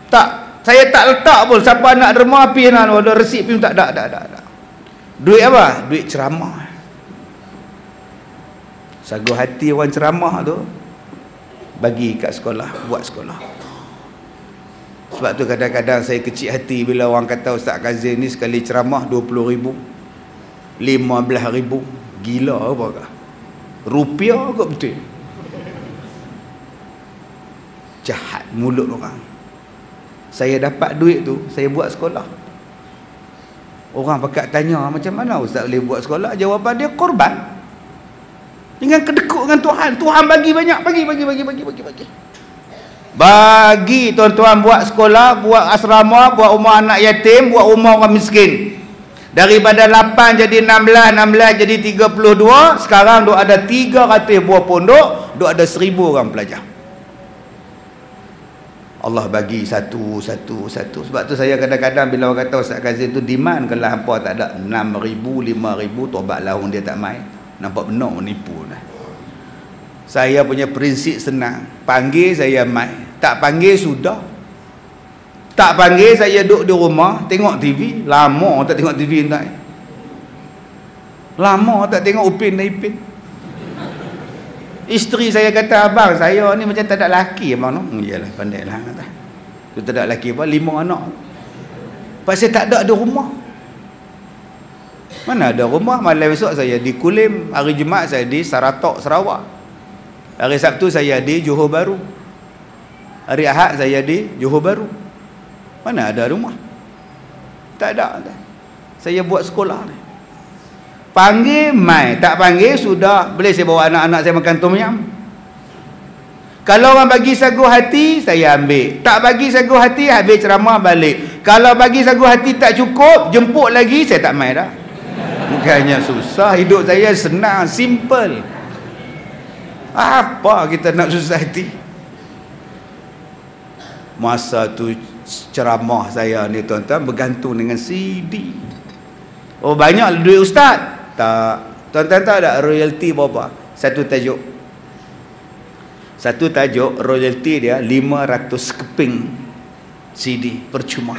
Tak. Saya tak letak pun. Siapa nak derma pergi nak ada resit pergi tak. Duit apa? Duit ceramah. Sagu hati orang ceramah tu bagi kat sekolah, buat sekolah. Sebab tu kadang-kadang saya kecil hati bila orang kata Ustaz Kazim ni sekali ceramah 20,000, 15,000. Gila apa kah? Rupiah kot betul. Jahat mulut orang. Saya dapat duit tu, saya buat sekolah. Orang pakat tanya, macam mana Ustaz boleh buat sekolah? Jawapan dia, korban. Dengan kedekut dengan Tuhan. Tuhan bagi banyak, bagi. Bagi tuan-tuan buat sekolah, buat asrama, buat rumah anak yatim, buat rumah orang miskin. Daripada 8 jadi 16, 16 jadi 32, sekarang duk ada 300 buah pondok, duk ada 1,000 orang pelajar. Allah bagi satu. Sebab tu saya kadang-kadang bila orang kata Ustaz Kazim tu demand, kalau hampa tak ada 6,000, 5,000, tobat lahun dia tak main. Nampak benar menipu dah. Saya punya prinsip senang. Panggil saya main, tak panggil sudah. Tak panggil saya duduk di rumah tengok TV. Lama tak tengok TV entah. Lama tak tengok Upin dan Ipin. Isteri saya kata, abang saya ni macam tak ada laki abang no. Iyalah, pandai lah kata. Tu tak ada laki apa, 5 anak. Pasal tak ada rumah. Mana ada rumah? Malam esok saya di Kulim, hari Jumaat saya di Saratok, Sarawak. Hari Sabtu saya di Johor Bahru. Hari Ahad saya di Johor Bahru. Mana ada rumah? Tak ada. Saya buat sekolah ni. Panggil mai, tak panggil sudah. Boleh saya bawa anak-anak saya makan tom yam. Kalau orang bagi sagu hati, saya ambil. Tak bagi sagu hati, habis ceramah balik. Kalau bagi sagu hati tak cukup, jemput lagi, saya tak mai dah. Bukannya susah, hidup saya senang, simple. Apa kita nak susah hati? Masa tu ceramah saya ni tuan-tuan bergantung dengan CD. Oh banyak duit ustaz? Tak. Tuan-tuan tahu tak royalty berapa? Satu tajuk royalty dia 500 keping CD percuma.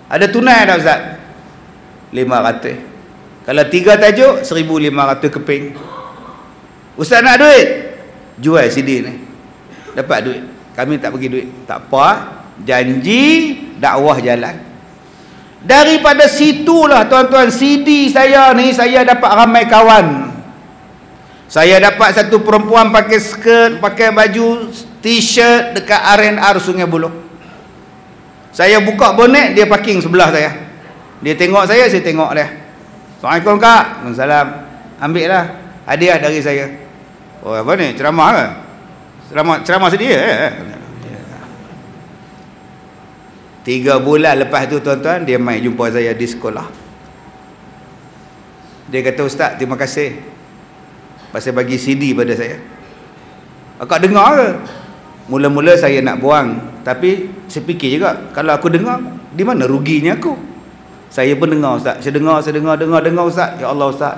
Ada tunai tak ustaz? 500. Kalau 3 tajuk 1,500 keping. Ustaz nak duit? Jual CD ni, dapat duit. Kami tak bagi duit. Tak apa, janji dakwah jalan. Daripada situlah tuan-tuan, CD saya ni saya dapat ramai kawan. Saya dapat satu perempuan pakai skirt, pakai baju t-shirt dekat R&R Sungai Buloh. Saya buka bonet, dia parking sebelah saya. Dia tengok saya tengok dia. Assalamualaikum kak. Waalaikumsalam. Ambil lah hadiah dari saya. Oh apa ni, ceramah ke? Ceramah sedih 3 bulan lepas tu tuan-tuan, dia mai jumpa saya di sekolah. Dia kata, ustaz terima kasih pasal bagi CD pada saya. Akak dengar ke? Mula-mula saya nak buang, tapi saya fikir juga, kalau aku dengar, di mana ruginya aku? Saya pun dengar ustaz. Saya dengar ustaz. Ya Allah ustaz,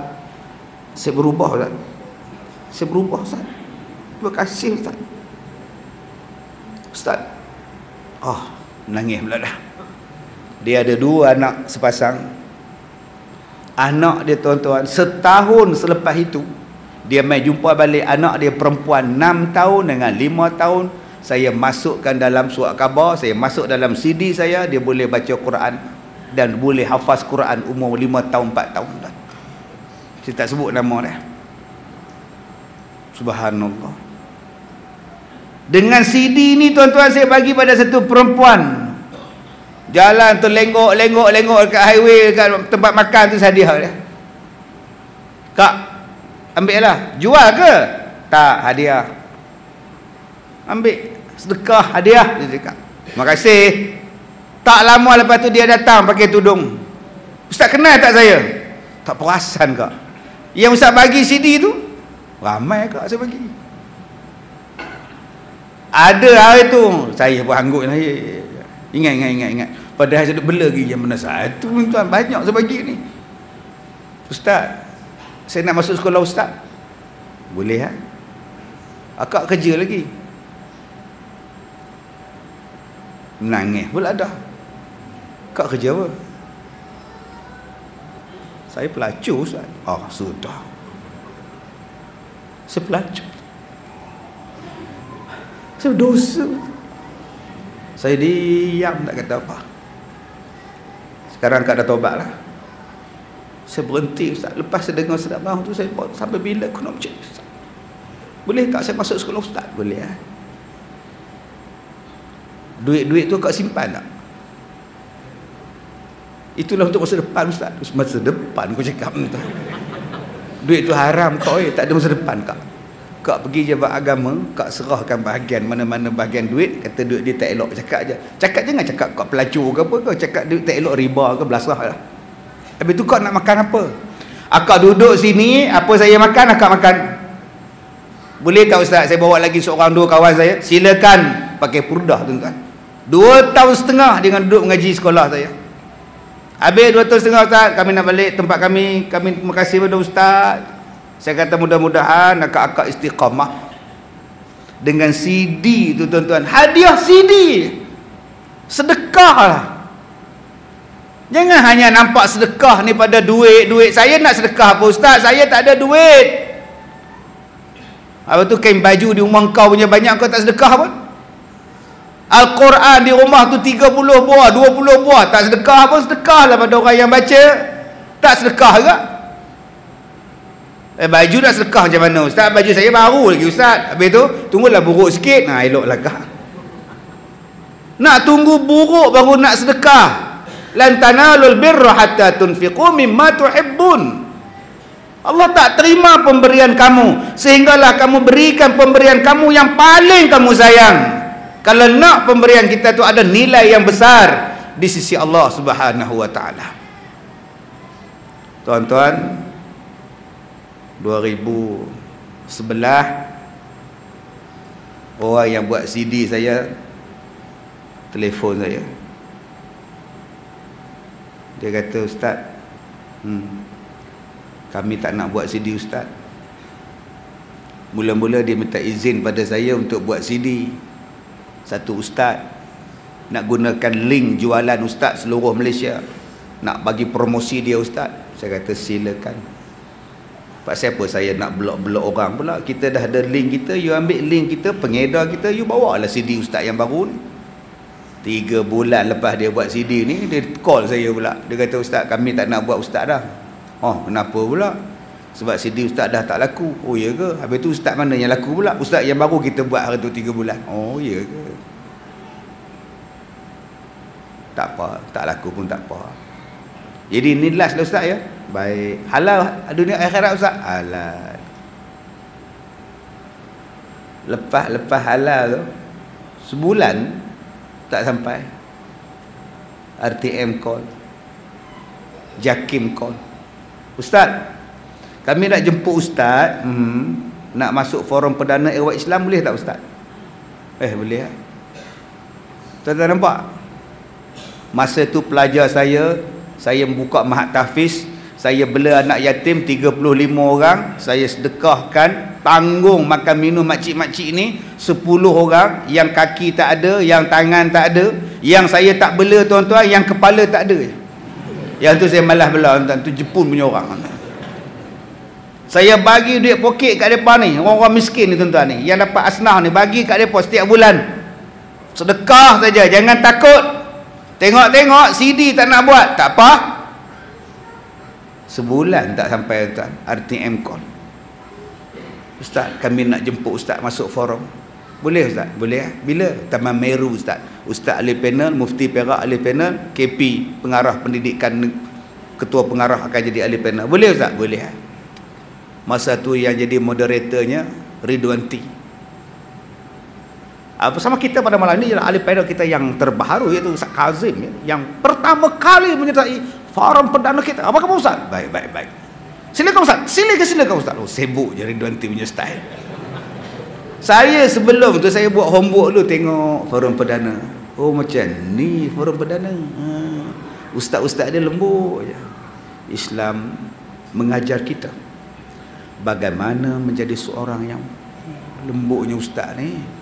saya berubah ustaz. Terima kasih ustaz. Ustaz, Menangis pula dah. Dia ada 2 anak sepasang. Anak dia tuan-tuan, setahun selepas itu dia mai jumpa balik anak dia perempuan 6 tahun dengan 5 tahun. Saya masukkan dalam surat khabar, saya masuk dalam CD saya, dia boleh baca Quran dan boleh hafaz Quran umur 5 tahun 4 tahun dah. Saya tak sebut nama dia. Subhanallah. Dengan CD ni tuan-tuan saya bagi pada satu perempuan. Jalan tu lenggok dekat highway, dekat tempat makan tu saya hadiah dia. Kak, ambil lah. Jual ke? Tak, hadiah. Ambil. Sedekah, hadiah. Dia cakap. Terima kasih. Tak lama lepas tu dia datang pakai tudung. Ustaz kenal tak saya? Tak perasan kak. Yang Ustaz bagi CD tu, ramai kak saya bagi. Ada hari tu, saya pun hanggut lah. Ingat. Padahal saya duk bela lagi yang mana satu tuan, banyak saya bagi ni. Ustaz, saya nak masuk sekolah ustaz. Boleh ha? Akak kerja lagi. Menangis pula dah. Kak kerja apa? Saya pelacur ustaz. Oh, sudah. Saya pelacur. Saya dosa. Saya diam tak kata apa. Sekarang kak dah taubat lah. Saya berhenti ustaz. Lepas saya dengar sedap mahu tu, saya buat sampai bila aku nak bercakap ustaz. Boleh tak saya masuk sekolah ustaz? Boleh lah. Duit-duit tu kak simpan tak? Itulah untuk masa depan ustaz. Masa depan aku cakap ni tu. Duit tu haram kau tak ada masa depan kak. Kak pergi jabat agama, kak serahkan bahagian mana-mana bahagian duit, kata duit dia tak elok, cakap je. Cakap jangan cakap kak pelacur ke apa, kau cakap duit tak elok riba ke, belasah lah. Habis tu kak nak makan apa? Akak duduk sini, apa saya makan, akak makan. Boleh tak ustaz, saya bawa lagi seorang 2 kawan saya? Silakan pakai purdah tuan-tuan. 2 tahun setengah dengan duduk mengaji sekolah saya. Habis 2 tahun setengah ustaz, kami nak balik tempat kami terima kasih kepada ustaz. Saya kata mudah-mudahan akak-akak istiqamah. Dengan CD tu tuan-tuan, hadiah CD, sedekah lah. Jangan hanya nampak sedekah ni pada duit. Saya nak sedekah apa ustaz, saya tak ada duit. Apa tu kain baju di rumah kau punya banyak, kau tak sedekah pun. Al-Quran di rumah tu 30 buah, 20 buah, tak sedekah pun. Sedekah lah pada orang yang baca. Tak sedekah juga. Baju nak sedekah macam mana ustaz? Baju saya baru lagi ustaz. Habis tu tunggulah buruk sikit. Elok lah kah. Nak tunggu buruk baru nak sedekah. Lan tanalul birra hatta tunfiqu mimma tuhibbun. Allah tak terima pemberian kamu sehinggalah kamu berikan pemberian kamu yang paling kamu sayang. Kalau nak pemberian kita tu ada nilai yang besar di sisi Allah Subhanahu wa taala. Tuan-tuan, 2011 orang yang buat CD saya telefon saya. Dia kata, ustaz, kami tak nak buat CD ustaz. Mula-mula dia minta izin pada saya untuk buat CD. Satu ustaz nak gunakan link jualan ustaz seluruh Malaysia, nak bagi promosi dia ustaz. Saya kata silakan. Pasal apa saya nak blok-blok orang pula? Kita dah ada link kita, you ambil link kita, pengedar kita, you bawa lah CD ustaz yang baru ni. 3 bulan lepas dia buat CD ni, dia call saya pula. Dia kata, ustaz, kami tak nak buat ustaz dah. Oh, kenapa pula? Sebab CD ustaz dah tak laku. Oh, ya ke? Habis tu ustaz mana yang laku pula? Ustaz yang baru kita buat hari tu 3 bulan. Oh, ya ke? Tak apa, tak laku pun tak apa. Jadi ni last lah ustaz ya. Baik. Halal dunia akhirat ustaz? Halal. Lepas halal tu, sebulan tak sampai, RTM call, Jakim call, ustaz, kami nak jemput ustaz, nak masuk forum perdana Erawat Islam, boleh tak ustaz? Boleh lah. Tuan-tuan nampak? Masa tu pelajar saya membuka Mahat Tahfiz, Saya bela anak yatim 35 orang, saya sedekahkan, tanggung makan minum makcik-makcik ni 10 orang, yang kaki tak ada, yang tangan tak ada, yang saya tak bela tuan-tuan, yang kepala tak ada. Yang tu saya malas bela tuan, tu Jepun punya orang. Saya bagi duit poket kat depa ni, orang-orang miskin ni tuan-tuan ni, yang dapat asnah ni, bagi kat depa setiap bulan. Sedekah saja, jangan takut. Tengok-tengok CD tak nak buat, tak apa. Sebulan tak sampai tuan, RTM call. Ustaz, kami nak jemput ustaz masuk forum. Boleh ustaz? Boleh. Bila? Taman Meru ustaz. Ustaz ahli panel, Mufti Perak ahli panel, KP pengarah pendidikan, ketua pengarah akan jadi ahli panel. Boleh ustaz? Boleh. Masa tu yang jadi moderatornya Ridwan T. Bersama kita pada malam ini ialah ahli panel kita yang terbaru, iaitu Ustaz Kazim, yang pertama kali menyertai forum perdana kita. Apa khabar Ustaz? Baik. Silakan Ustaz. Silakan Ustaz. Oh, sibuk je Ridwan T punya style. Saya sebelum tu saya buat homework dulu, tengok forum perdana. Oh, macam ni forum perdana. Ustaz-ustaz dia lembut je. Islam mengajar kita bagaimana menjadi seorang yang lembutnya ustaz ni.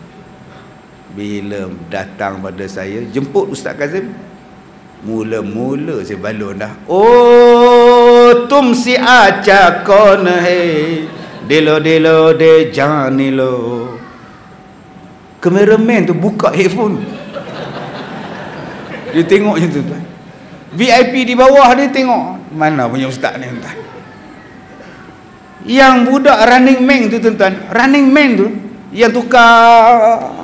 Bila datang pada saya, jemput Ustaz Kazim, mula-mula saya balon dah. Oh, tum si acha kon hai, dilo de janilo. Kameraman tu buka headphone. Dia tengok macam tu tuan. VIP di bawah dia tengok. Mana punya ustaz ni tuan. Yang budak running man tu tuan-tuan, running man tu yang tukar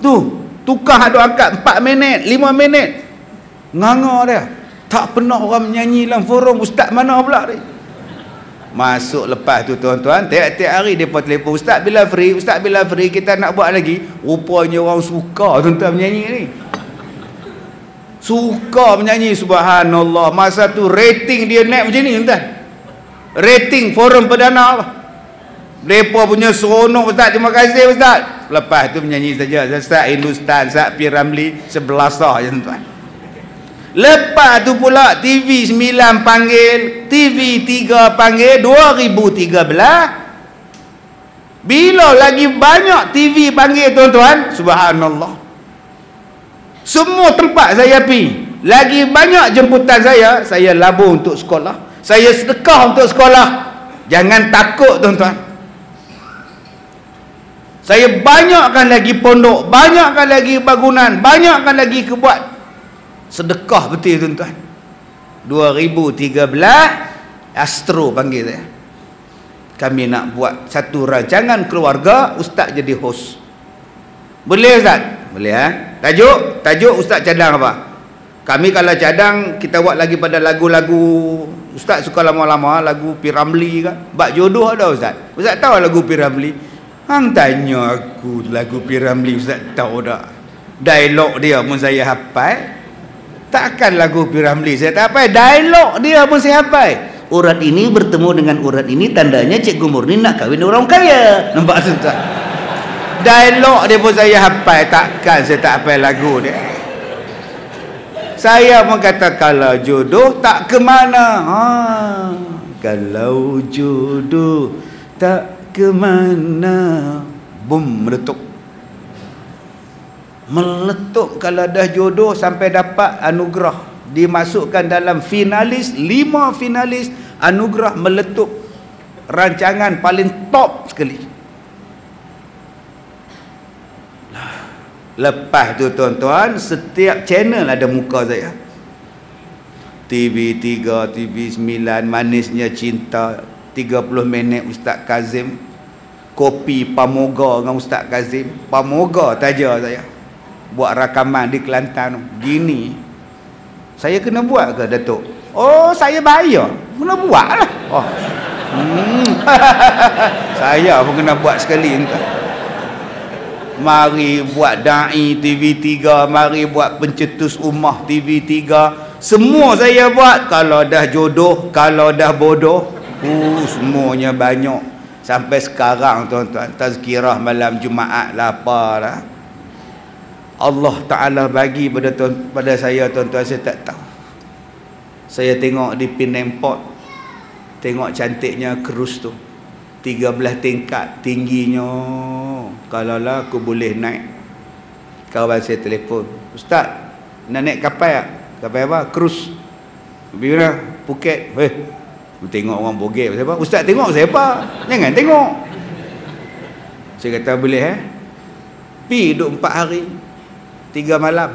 hadut akad 4 minit, 5 minit. Nganga dia. Tak pernah orang menyanyi dalam forum, ustaz mana pula dia. Masuk lepas tu tuan-tuan, tiap-tiap hari depa telefon, ustaz bila free kita nak buat lagi. Rupanya orang suka tuan-tuan menyanyi ni. Suka menyanyi, subhanallah. Masa tu rating dia naik macam ni tuan. Rating forum perdana lah. Mereka punya seronok ustaz, terima kasih ustaz. Lepas tu menyanyi saja, Ustaz Hindustan, Ustaz P. Ramli 11 je tuan. Lepas tu pula TV 9 panggil, TV 3 panggil 2013. Bila lagi banyak TV panggil tuan-tuan, subhanallah. Semua tempat saya pergi, lagi banyak jemputan saya labur untuk sekolah, saya sedekah untuk sekolah. Jangan takut tuan-tuan. Saya banyakkan lagi pondok, banyakkan lagi bangunan, banyakkan lagi kebuat. Sedekah betul tuan-tuan. 2013 Astro panggil saya. Kami nak buat satu rancangan keluarga, ustaz jadi host. Boleh ustaz? Boleh Tajuk ustaz cadang apa? Kami kalau cadang kita buat lagi pada lagu-lagu. Ustaz suka lama-lama lagu P. Ramli kan. Bak jodoh ada ustaz. Ustaz tahu lagu P. Ramli? Hang tanya aku lagu P. Ramli, ustaz tahu tak? Dialog dia pun saya hafal. Takkan lagu P. Ramli saya tak hafal, dialog dia pun saya hafal. Urat ini bertemu dengan urat ini, tandanya Cikgu Murni nak kahwin orang kaya. Nampak tuan? Dialog dia pun saya hafal. Takkan saya tak hafal lagu dia. Saya pun kata kalau jodoh tak ke mana. Kalau jodoh tak ke mana, bum, meletup kalau dah jodoh sampai dapat anugerah, dimasukkan dalam finalis, 5 finalis anugerah meletup, rancangan paling top sekali. Lepas tu tuan-tuan, setiap channel ada muka saya. TV 3, TV 9, Manisnya Cinta, 30 minit Ustaz Kazim, Kopi Pamoga dengan Ustaz Kazim. Pamoga taja saya buat rakaman di Kelantan gini. Saya kena buat ke Datuk? Oh, saya bayar, kena buat lah. Saya pun kena buat sekali entah. Mari buat Da'i TV 3, mari buat Pencetus Ummah TV 3, semua saya buat. Kalau dah jodoh, kalau dah bodoh, semuanya banyak. Sampai sekarang tuan-tuan, tazkirah malam Jumaat lah apalah. Allah Ta'ala bagi pada saya tuan-tuan, saya tak tahu. Saya tengok di Penang Port, Tengok cantiknya krus tu, 13 tingkat tingginya. Kalaulah aku boleh naik, kawan saya telefon, "Ustaz, nak naik kapal tak?" "Kapal apa?" "Krus." "Pergi mana?" "Phuket." Tengok orang bogel siapa? "Ustaz tengok siapa? Jangan tengok." Saya kata, "Boleh Pi duduk 4 hari 3 malam.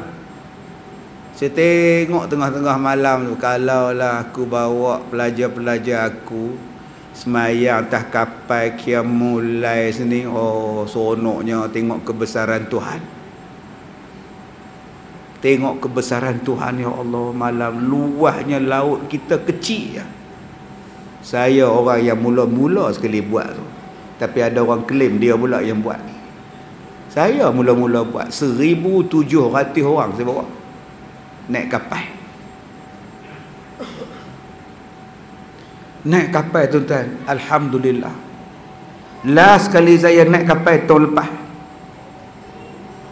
Saya tengok tengah-tengah malam tu, kalaulah aku bawa pelajar-pelajar aku semayang atas kapal Qiyamul-Lail sini, oh seronoknya tengok kebesaran Tuhan. Tengok kebesaran Tuhan, ya Allah, malam luasnya laut kita kecil. Saya orang yang mula-mula sekali buat tu, tapi ada orang klaim dia pula yang buat. Saya mula-mula buat 1,700 orang saya bawa naik kapal. Naik kapal tuan-tuan, alhamdulillah. Last kali saya naik kapal tahun lepas.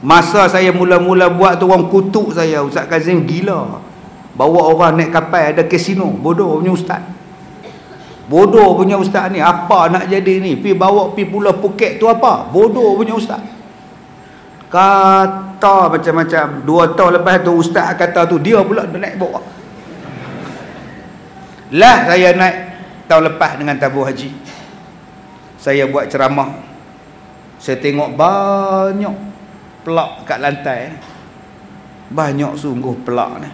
Masa saya mula-mula buat tu orang kutuk saya, "Ustaz Kazim gila. Bawa orang naik kapal ada kasino. Bodoh punya ustaz. Bodoh punya ustaz ni, apa nak jadi ni? Pi bawa pi Pulau Phuket tu apa? Bodoh punya ustaz." Kata macam-macam. 2 tahun lepas tu ustaz kata tu dia pula naik bawa. Lah saya naik tahun lepas dengan tabung haji. Saya buat ceramah. Saya tengok banyak pelak kat lantai. Banyak sungguh pelak ni.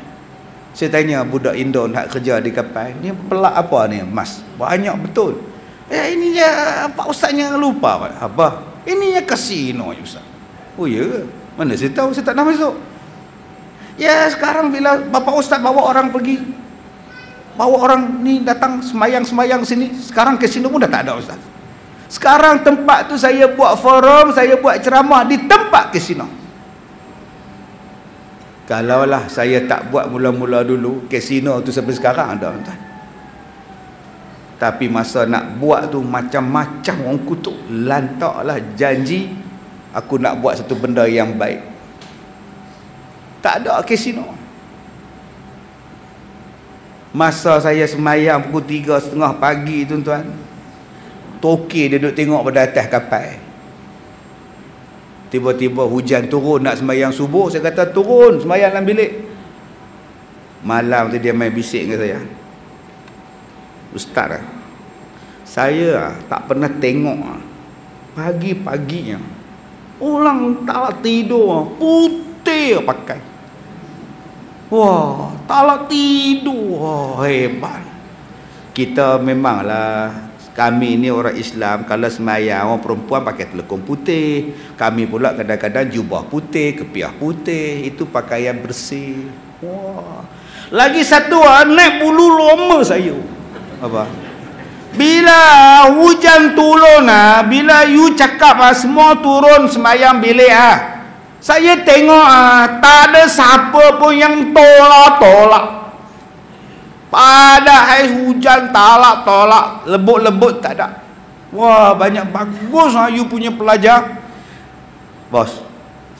Saya tanya budak Indo nak kerja di kapal, "Ni pelak apa ni, Mas?" "Banyak betul." "Ini je Pak Ustaznya lupa." "Apa?" "Ini je kasino je Ustaz." "Oh ya ke? Mana saya tahu, saya tak nak masuk." "Ya sekarang bila Bapak Ustaz bawa orang pergi, bawa orang ni datang semayang-semayang sini, sekarang kasino pun dah tak ada Ustaz. Sekarang tempat tu saya buat forum, saya buat ceramah di tempat kasino." Kalaulah saya tak buat mula-mula dulu, kasino tu sampai sekarang ada Ustaz. Tapi masa nak buat tu macam-macam orang kutuk. Lantaklah janji aku nak buat satu benda yang baik. Tak ada kasino. Masa saya semayang pukul 3:30 pagi tuan-tuan, toke dia duduk tengok pada atas kapal. Tiba-tiba hujan turun nak semayang subuh. Saya kata turun semayang dalam bilik. Malam tu dia main bisik dengan saya, "Ustaz, saya tak pernah tengok pagi-paginya orang tak tidur putih pakai. Wah, tak tidur. Wah, hebat. Kita memanglah, kami ni orang Islam, kalau semayang orang perempuan pakai telekung putih, kami pula kadang-kadang jubah putih, kepiah putih, itu pakaian bersih." Wah, lagi satu naik bulu loma saya. Apa? Bila hujan turun, bila you cakap semua turun semayang bilik, saya tengok tak ada siapa pun yang tolak-tolak. Pada air hujan tolak, lebut-lebut tak ada. Wah, banyak bagus you punya pelajar. Bos,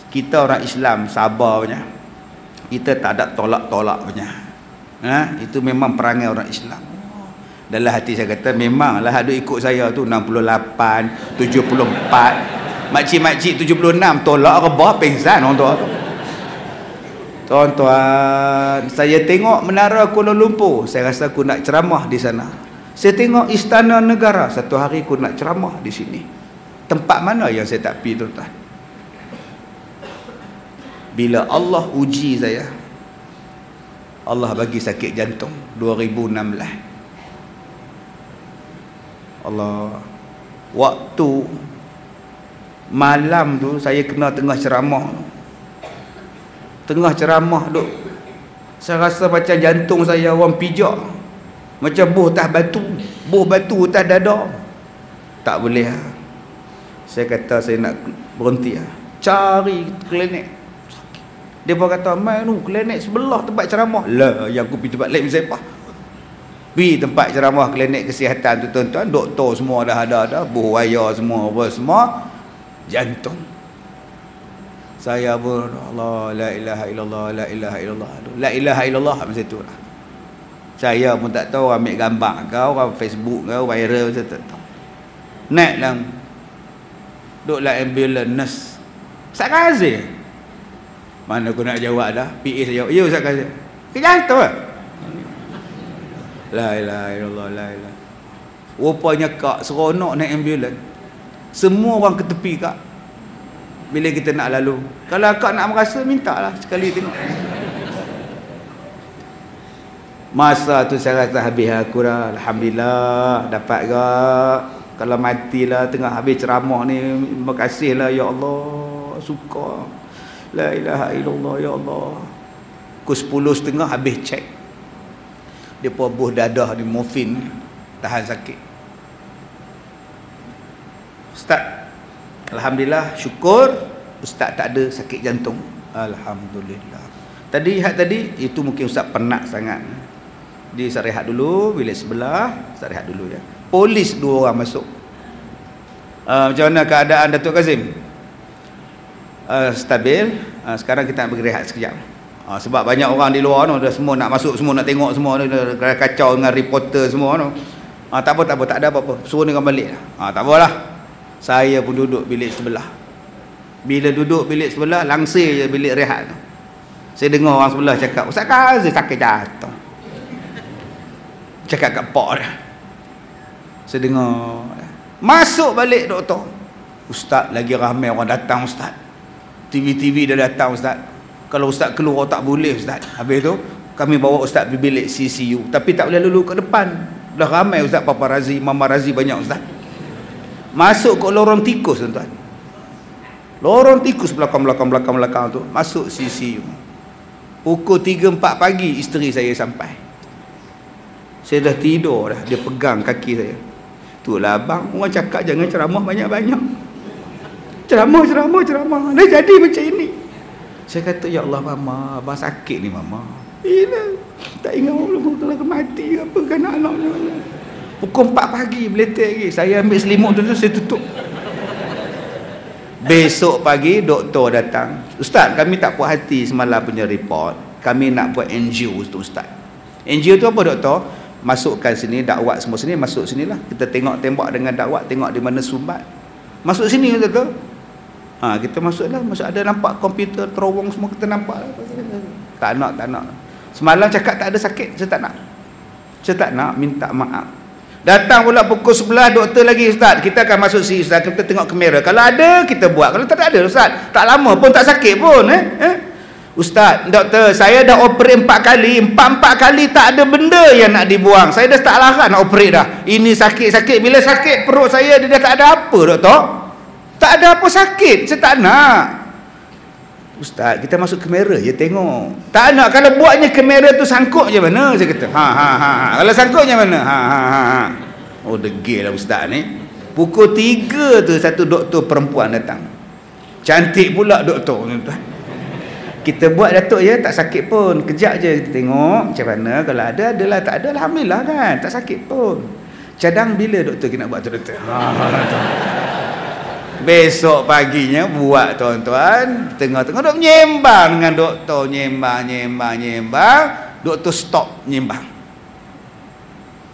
kita orang Islam sabar punya. Kita tak ada tolak-tolak punya. Itu memang perangai orang Islam. Dalam hati saya kata, memanglah ada ikut saya tu 68, 74. Makcik-makcik 76 tolak rebah pengsan orang tua tu. Tuan-tuan, saya tengok Menara Kuala Lumpur, saya rasa aku nak ceramah di sana. Saya tengok Istana Negara, satu hari aku nak ceramah di sini. Tempat mana yang saya tak pergi tuan-tuan? Bila Allah uji saya, Allah bagi sakit jantung 2016. Allah, waktu malam tu saya kena tengah ceramah. Tengah ceramah duk, saya rasa macam jantung saya orang pijak, macam buh batu atas dada. Tak boleh. Saya kata saya nak berhenti, cari klinik. Dia pun kata, "Mai nu klinik sebelah tempat ceramah." Lah, yang aku pergi tempat lain siapa? Pergi tempat ceramah klinik kesihatan tu tuan-tuan, doktor semua dah ada, buh wayar semua, apa semua, jantung. Saya pun, Allah, la ilaha illallah, la ilaha illallah, la ilaha illallah, macam tu lah. Saya pun tak tahu, ambil gambar kau, orang Facebook kau viral, saya tak tahu. Naik lah, duduklah ambulans nurse. Ustaz Kazim. Mana aku nak jawab dah? PA saya jawab, ya Ustaz Kazim. Kejantung lah. La ilaha illallah, la ilaha. Rupanya kak seronok naik ambulans. Semua orang ke tepi kak. Bila kita nak lalu. Kalau kak nak merasa, mintalah sekali tengok. Masa tu saya rasa habis aku dah. Alhamdulillah dapat kak. Kalau matilah tengah habis ceramah ni, terima kasihlah ya Allah, suka. La ilaha illallah ya Allah. Pukul 10.30 habis cek. Dia buh dadah ni morfin, tahan sakit. Ustaz, alhamdulillah, syukur Ustaz tak ada sakit jantung. Alhamdulillah. Tadi itu mungkin Ustaz penat sangat. Dia Ustaz rehat dulu, bilik sebelah, Ustaz rehat dulu ya. Polis 2 orang masuk. Macam mana keadaan Datuk Kazim? Stabil. Sekarang kita nak pergi rehat sekejap. Sebab banyak orang di luar tu, dah semua nak masuk, semua nak tengok, semua tu dah kacau dengan reporter semua tu. Tak apa, tak ada apa-apa. Suruh dengan balik. Tak apalah. Saya pun duduk bilik sebelah. Bila duduk bilik sebelah, langsir je bilik rehat tu. Saya dengar orang sebelah cakap, Ustaz Kazim sakit jantung. Cakap kat pak dia. Saya dengar. Masuk balik doktor. Ustaz, lagi ramai orang datang Ustaz. TV dah datang Ustaz. Kalau Ustaz keluar tak boleh Ustaz. Habis tu kami bawa Ustaz pergi bilik CCU. Tapi tak boleh lalu ke depan. Dah ramai Ustaz, paparazi, mamarazi banyak Ustaz. Masuk ke lorong tikus tuan-tuan. Lorong tikus belakang tu. Masuk CCU. Pukul 3-4 pagi isteri saya sampai. Saya dah tidur dah. Dia pegang kaki saya. Itulah abang, orang cakap jangan ceramah banyak-banyak. Ceramah. Dah jadi macam ini. Saya kata, ya Allah mama, abang sakit ni mama. Bila tak ingat orang telah mati apa kan anak-anaknya. Pukul 4 pagi beletek lagi. Saya ambil selimut tu saya tutup. Besok pagi doktor datang. Ustaz, kami tak puas hati semalam punya report. Kami nak buat NGO tu Ustaz. NGO tu apa doktor? Masukkan sini, dakwat semua sini, masuk sinilah. Kita tembak dengan dakwat, tengok di mana sumbat. Masuk sini doktor. Kita masuklah, ada nampak komputer terowong semua kita nampak. Tak nak. Semalam cakap tak ada sakit, saya tak nak minta maaf. Datang pula pukul 11 doktor lagi Ustaz. Kita akan masuk sini Ustaz, kita tengok kamera. Kalau ada kita buat, kalau tak ada Ustaz. Tak lama pun tak sakit pun Ustaz, doktor, saya dah operate 4 kali. 4 kali tak ada benda yang nak dibuang. Saya dah tak larang nak operate dah. Ini sakit. Bila sakit perut saya, dia dah tak ada apa doktor. Tak ada apa sakit. Saya tak nak. Ustaz, kita masuk kamera je tengok. Tak nak. Kalau buatnya kamera tu sangkut je mana? Saya kata. Kalau sangkutnya mana? Oh, degil lah Ustaz ni. Pukul 3 tu satu doktor perempuan datang. Cantik pula doktor. Kita buat datuk ya, tak sakit pun. Kejap je kita tengok macam mana. Kalau ada, adalah. Tak ada, alhamdulillah kan. Tak sakit pun. Cadang bila doktor kita nak buat tu doktor? Besok paginya buat tuan-tuan. Tengah-tengah duk menyembang dengan doktor. Nyembang. Doktor stop menyembang.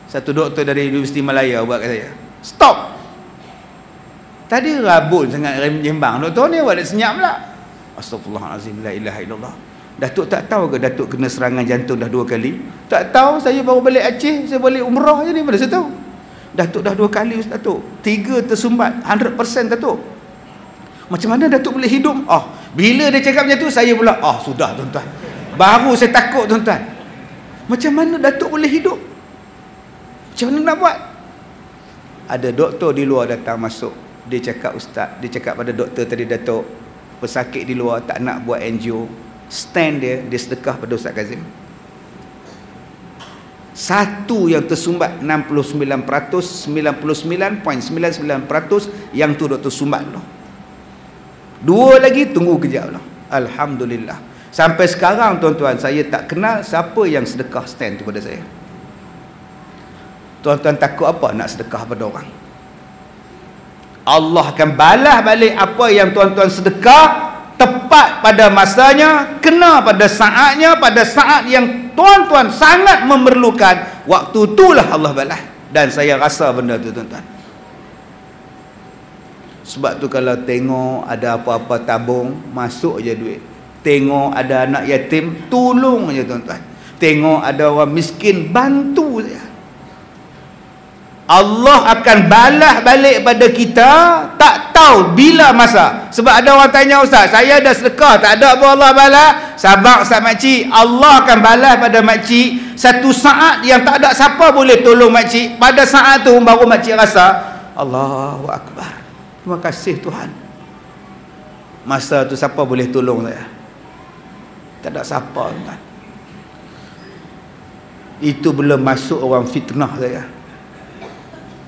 Satu doktor dari Universiti Malaya buat kat saya. Stop. Tadi rabun sangat menyembang. Doktor ni buat senyap pula. Astaghfirullahalazim, la ilaha illallah. Datuk tak tahu ke Datuk kena serangan jantung dah 2 kali? Tak tahu, saya baru balik Aceh, saya balik umrah je ni, mana saya tahu. Datuk dah 2 kali Datuk. 3 tersumbat 100% Datuk. Macam mana Datuk boleh hidup? Bila dia cakap macam tu, saya pula sudah tuan-tuan. Baru saya takut tuan-tuan. Macam mana Datuk boleh hidup? Macam mana nak buat? Ada doktor di luar datang masuk. Dia cakap, Ustaz, dia cakap pada doktor tadi, Datuk, pesakit di luar tak nak buat NGO. Stand dia sedekah pada Ustaz Kazim. Satu yang tersumbat 99%, 99.99% yang tu doktor sumbat tu. 2 lagi tunggu kejap lah. Alhamdulillah. Sampai sekarang tuan-tuan, saya tak kenal siapa yang sedekah stand tu pada saya. Tuan-tuan takut apa nak sedekah pada orang? Allah akan balas balik apa yang tuan-tuan sedekah tepat pada masanya, kena pada saatnya, pada saat yang tuan-tuan sangat memerlukan, waktu itulah Allah balas. Dan saya rasa benda tu tuan-tuan. Sebab tu kalau tengok ada apa-apa tabung, masuk je duit. Tengok ada anak yatim, tolong je tuan-tuan. Tengok ada orang miskin, bantu saja. Allah akan balas balik pada kita, tak tahu bila masa. Sebab ada orang tanya, Ustaz, saya dah sedekah, tak ada apa Allah balas. Sabar Ustaz makcik, Allah akan balas pada makcik satu saat yang tak ada siapa boleh tolong makcik. Pada saat tu baru makcik rasa, Allahu Akbar, terima kasih Tuhan. Masa tu siapa boleh tolong saya? Tak ada siapa tuan. Itu belum masuk orang fitnah saya.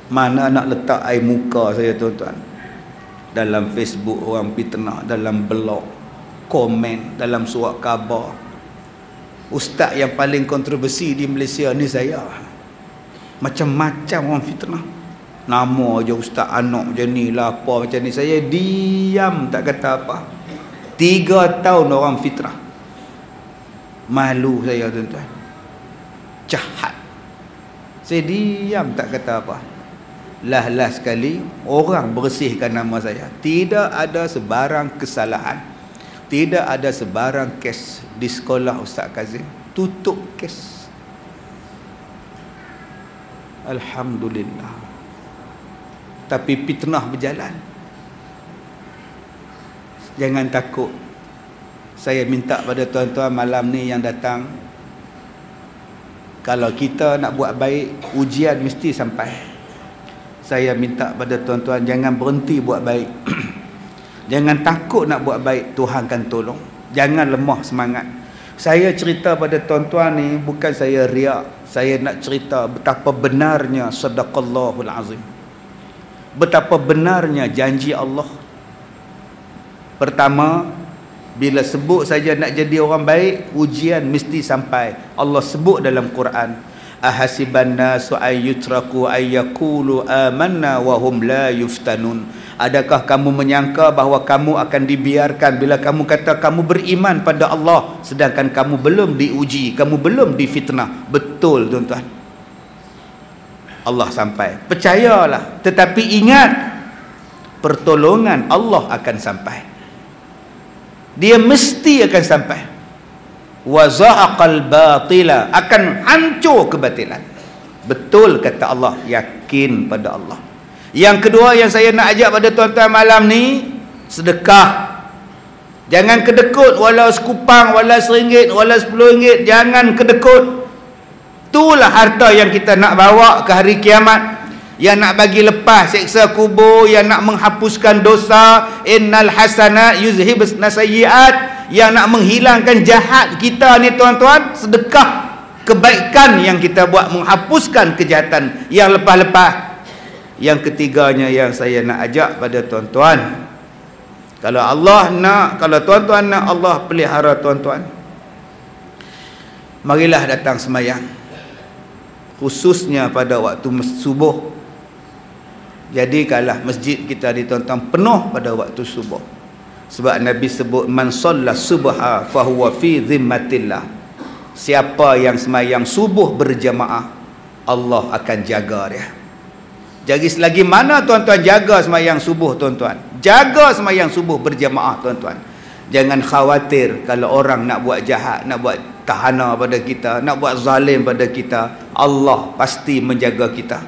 Mana nak letak air muka saya tuan-tuan? Dalam Facebook orang fitnah, dalam blog, komen, dalam surat khabar. Ustaz yang paling kontroversi di Malaysia ni saya. Macam-macam orang fitnah. Nama je Ustaz anak macam ni lah, apa macam ni. Saya diam tak kata apa. 3 tahun orang fitnah. Malu saya tuan-tuan. Jahat. Saya diam tak kata apa. Lah sekali orang bersihkan nama saya. Tidak ada sebarang kesalahan, tidak ada sebarang kes di sekolah Ustaz Kazim. Tutup kes. Alhamdulillah. Tapi fitnah berjalan. Jangan takut. Saya minta pada tuan-tuan malam ni yang datang, kalau kita nak buat baik, ujian mesti sampai. Saya minta pada tuan-tuan jangan berhenti buat baik. Jangan takut nak buat baik, Tuhan akan tolong. Jangan lemah semangat. Saya cerita pada tuan-tuan ni bukan saya riak. Saya nak cerita betapa benarnya sadaqallahul azim. Betapa benarnya janji Allah. Pertama, bila sebut saja nak jadi orang baik, ujian mesti sampai. Allah sebut dalam Quran, ahasiban nasu ayyutraku ayyakulu amanna wa hum la yuftanun. Adakah kamu menyangka bahawa kamu akan dibiarkan bila kamu kata kamu beriman pada Allah sedangkan kamu belum diuji, kamu belum difitnah? Betul tuan-tuan. Allah sampai. Percayalah, tetapi ingat pertolongan Allah akan sampai. Dia mesti akan sampai. Wa zahaqal batila, akan hancur kebatilan. Betul kata Allah, yakin pada Allah. Yang kedua yang saya nak ajak pada tuan-tuan malam ni, sedekah. Jangan kedekut, walau sekupang, walau RM1, walau RM10, jangan kedekut. Itulah harta yang kita nak bawa ke hari kiamat, yang nak bagi lepas seksa kubur, yang nak menghapuskan dosa. Innal hasanat yuzhibna sayyiat, yang nak menghilangkan jahat kita ni tuan-tuan. Sedekah kebaikan yang kita buat, menghapuskan kejahatan yang lepas-lepas. Yang ketiganya yang saya nak ajak pada tuan-tuan, kalau Allah nak, kalau tuan-tuan nak Allah pelihara tuan-tuan, marilah datang semayang, khususnya pada waktu subuh. Jadikanlah masjid kita di tuan-tuan penuh pada waktu subuh. Sebab Nabi sebut, man shalla subha fahuwa fi zimmatillah. Siapa yang semayang subuh berjamaah, Allah akan jaga dia. Jadi selagi mana tuan-tuan jaga semayang subuh tuan-tuan, jaga semayang subuh berjamaah tuan-tuan, jangan khawatir kalau orang nak buat jahat, nak buat tahana pada kita, nak buat zalim pada kita, Allah pasti menjaga kita.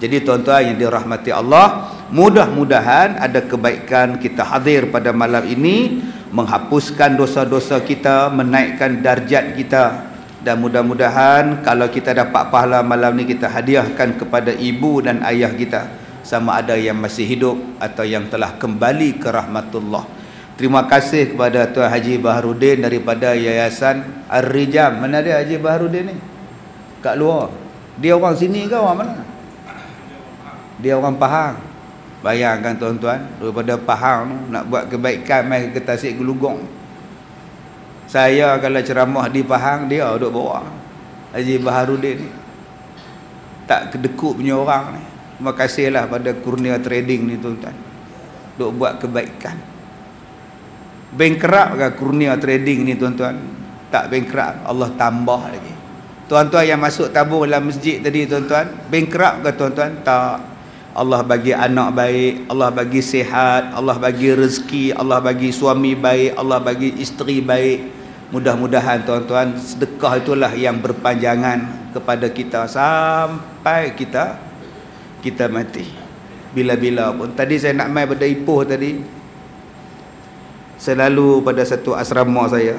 Jadi tuan-tuan yang dirahmati Allah, mudah-mudahan ada kebaikan kita hadir pada malam ini, menghapuskan dosa-dosa kita, menaikkan darjat kita. Dan mudah-mudahan kalau kita dapat pahala malam ni, kita hadiahkan kepada ibu dan ayah kita, sama ada yang masih hidup atau yang telah kembali ke rahmatullah. Terima kasih kepada Tuan Haji Baharudin daripada Yayasan Ar-Rijam. Mana dia Haji Baharudin ni? Kat luar. Dia orang sini ke orang mana? Dia orang Pahang. Bayangkan tuan-tuan, daripada Pahang nak buat kebaikan mai ke Tasik Gelugong. Saya kalau ceramah di Pahang, dia duduk bawah. Haji Baharudin ni tak kedekut punya orang ni. Terima kasihlah pada Kurnia Trading ni tuan-tuan, duk buat kebaikan. Bankrupt ke kurnia trading ni tuan-tuan? Tak bankrupt, Allah tambah lagi. Tuan-tuan yang masuk tabung dalam masjid tadi tuan-tuan, bankrupt ke tuan-tuan? Tak. Allah bagi anak baik, Allah bagi sihat, Allah bagi rezeki, Allah bagi suami baik, Allah bagi isteri baik. Mudah-mudahan tuan-tuan, sedekah itulah yang berpanjangan kepada kita sampai kita mati. Bila-bila pun. Tadi saya nak mai pada Ipoh tadi, saya lalu pada satu asrama saya.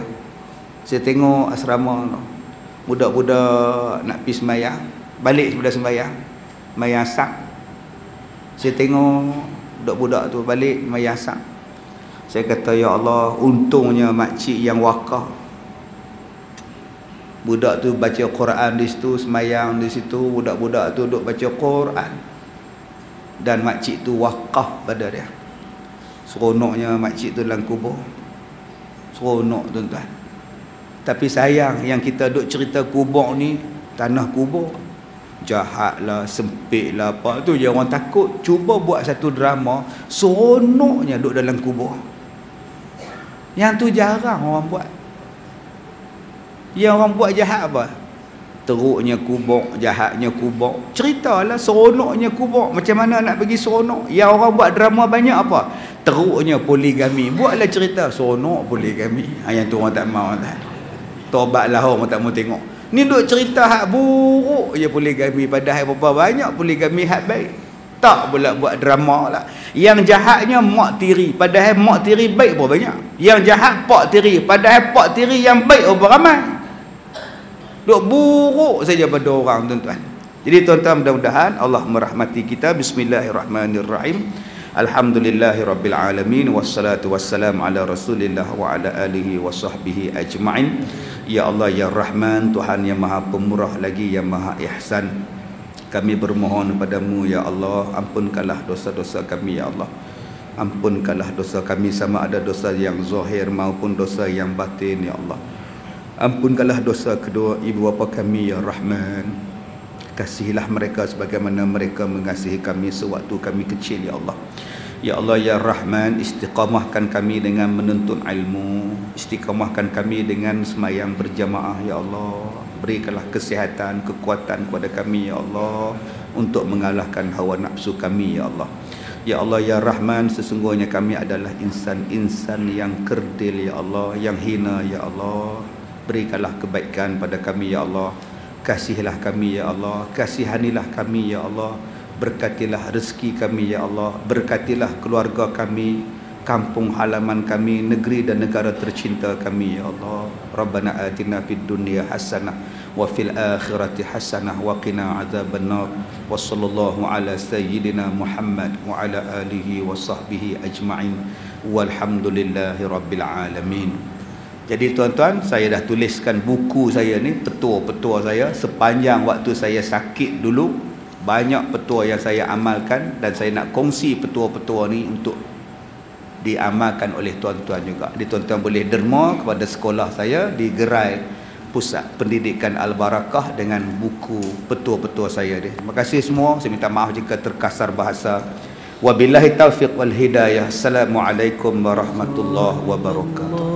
Saya tengok asrama tu, budak-budak nak pergi sembahyang, balik daripada sembahyang, sembahyang sak. Saya tengok budak-budak tu balik sembahyang sak. Saya kata, ya Allah, untungnya makcik yang wakaf. Budak tu baca Quran di situ, sembahyang di situ, budak-budak tu duduk baca Quran. Dan makcik tu wakaf pada dia. Seronoknya makcik tu dalam kubur. Seronok tuan-tuan. Tapi sayang yang kita duk cerita kubur ni, tanah kubur jahat lah, sempit lah, apa tu je orang takut. Cuba buat satu drama seronoknya duk dalam kubur. Yang tu jarang orang buat. Yang orang buat jahat apa? Teruknya kubur, jahatnya kubur. Ceritalah seronoknya kubur. Macam mana nak bagi seronok? Yang orang buat drama banyak apa? Teruknya poligami. Buatlah cerita seronok poligami. Yang tu orang tak mahu. Tobatlah orang tak mau tengok. Ni duk cerita hak buruk je poligami, padahal berapa banyak poligami hak baik. Tak pula buat drama lah. Yang jahatnya mak tiri, padahal mak tiri baik berapa banyak. Yang jahat pak tiri, padahal pak tiri yang baik berapa ramai. Duk buruk saja pada orang tuan-tuan. Jadi tuan-tuan, mudah-mudahan Allah merahmati kita. Bismillahirrahmanirrahim. Alhamdulillahirabbil alamin, wassalatu wassalamu ala Rasulillah wa ala alihi wa sahbihi ajma'in. Ya Allah ya Rahman, Tuhan yang Maha Pemurah lagi yang Maha Ihsan. Kami bermohon padamu ya Allah, ampunkanlah dosa-dosa kami ya Allah. Ampunkanlah dosa kami, sama ada dosa yang zahir maupun dosa yang batin ya Allah. Ampunkanlah dosa kedua ibu bapa kami ya Rahman. Kasihilah mereka sebagaimana mereka mengasihi kami sewaktu kami kecil ya Allah. Ya Allah ya Rahman, istiqamahkan kami dengan menuntut ilmu, istiqamahkan kami dengan semayang berjamaah ya Allah. Berikanlah kesihatan, kekuatan kepada kami ya Allah untuk mengalahkan hawa nafsu kami ya Allah. Ya Allah ya Rahman, sesungguhnya kami adalah insan-insan yang kerdil ya Allah, yang hina ya Allah. Berikanlah kebaikan pada kami ya Allah. Kasihilah kami ya Allah, kasihanilah kami ya Allah. Berkatilah rezeki kami ya Allah, berkatilah keluarga kami, kampung halaman kami, negeri dan negara tercinta kami ya Allah. Rabbana atina fid dunya hasanah wa fil akhirati hasanah wa qina adzabannar. Wa sallallahu ala sayyidina Muhammad wa ala alihi wa sahbihi ajma'in. Walhamdulillahi rabbil alamin. Jadi tuan-tuan, saya dah tuliskan buku saya ni, petua-petua saya sepanjang waktu saya sakit dulu. Banyak petua yang saya amalkan dan saya nak kongsi petua-petua ni untuk diamalkan oleh tuan-tuan juga. Jadi tuan-tuan boleh derma kepada sekolah saya di gerai Pusat Pendidikan Al-Barakah dengan buku petua-petua saya ni. Terima kasih semua. Saya minta maaf jika terkasar bahasa. Wabillahi taufiq wal hidayah. Assalamualaikum warahmatullahi wabarakatuh.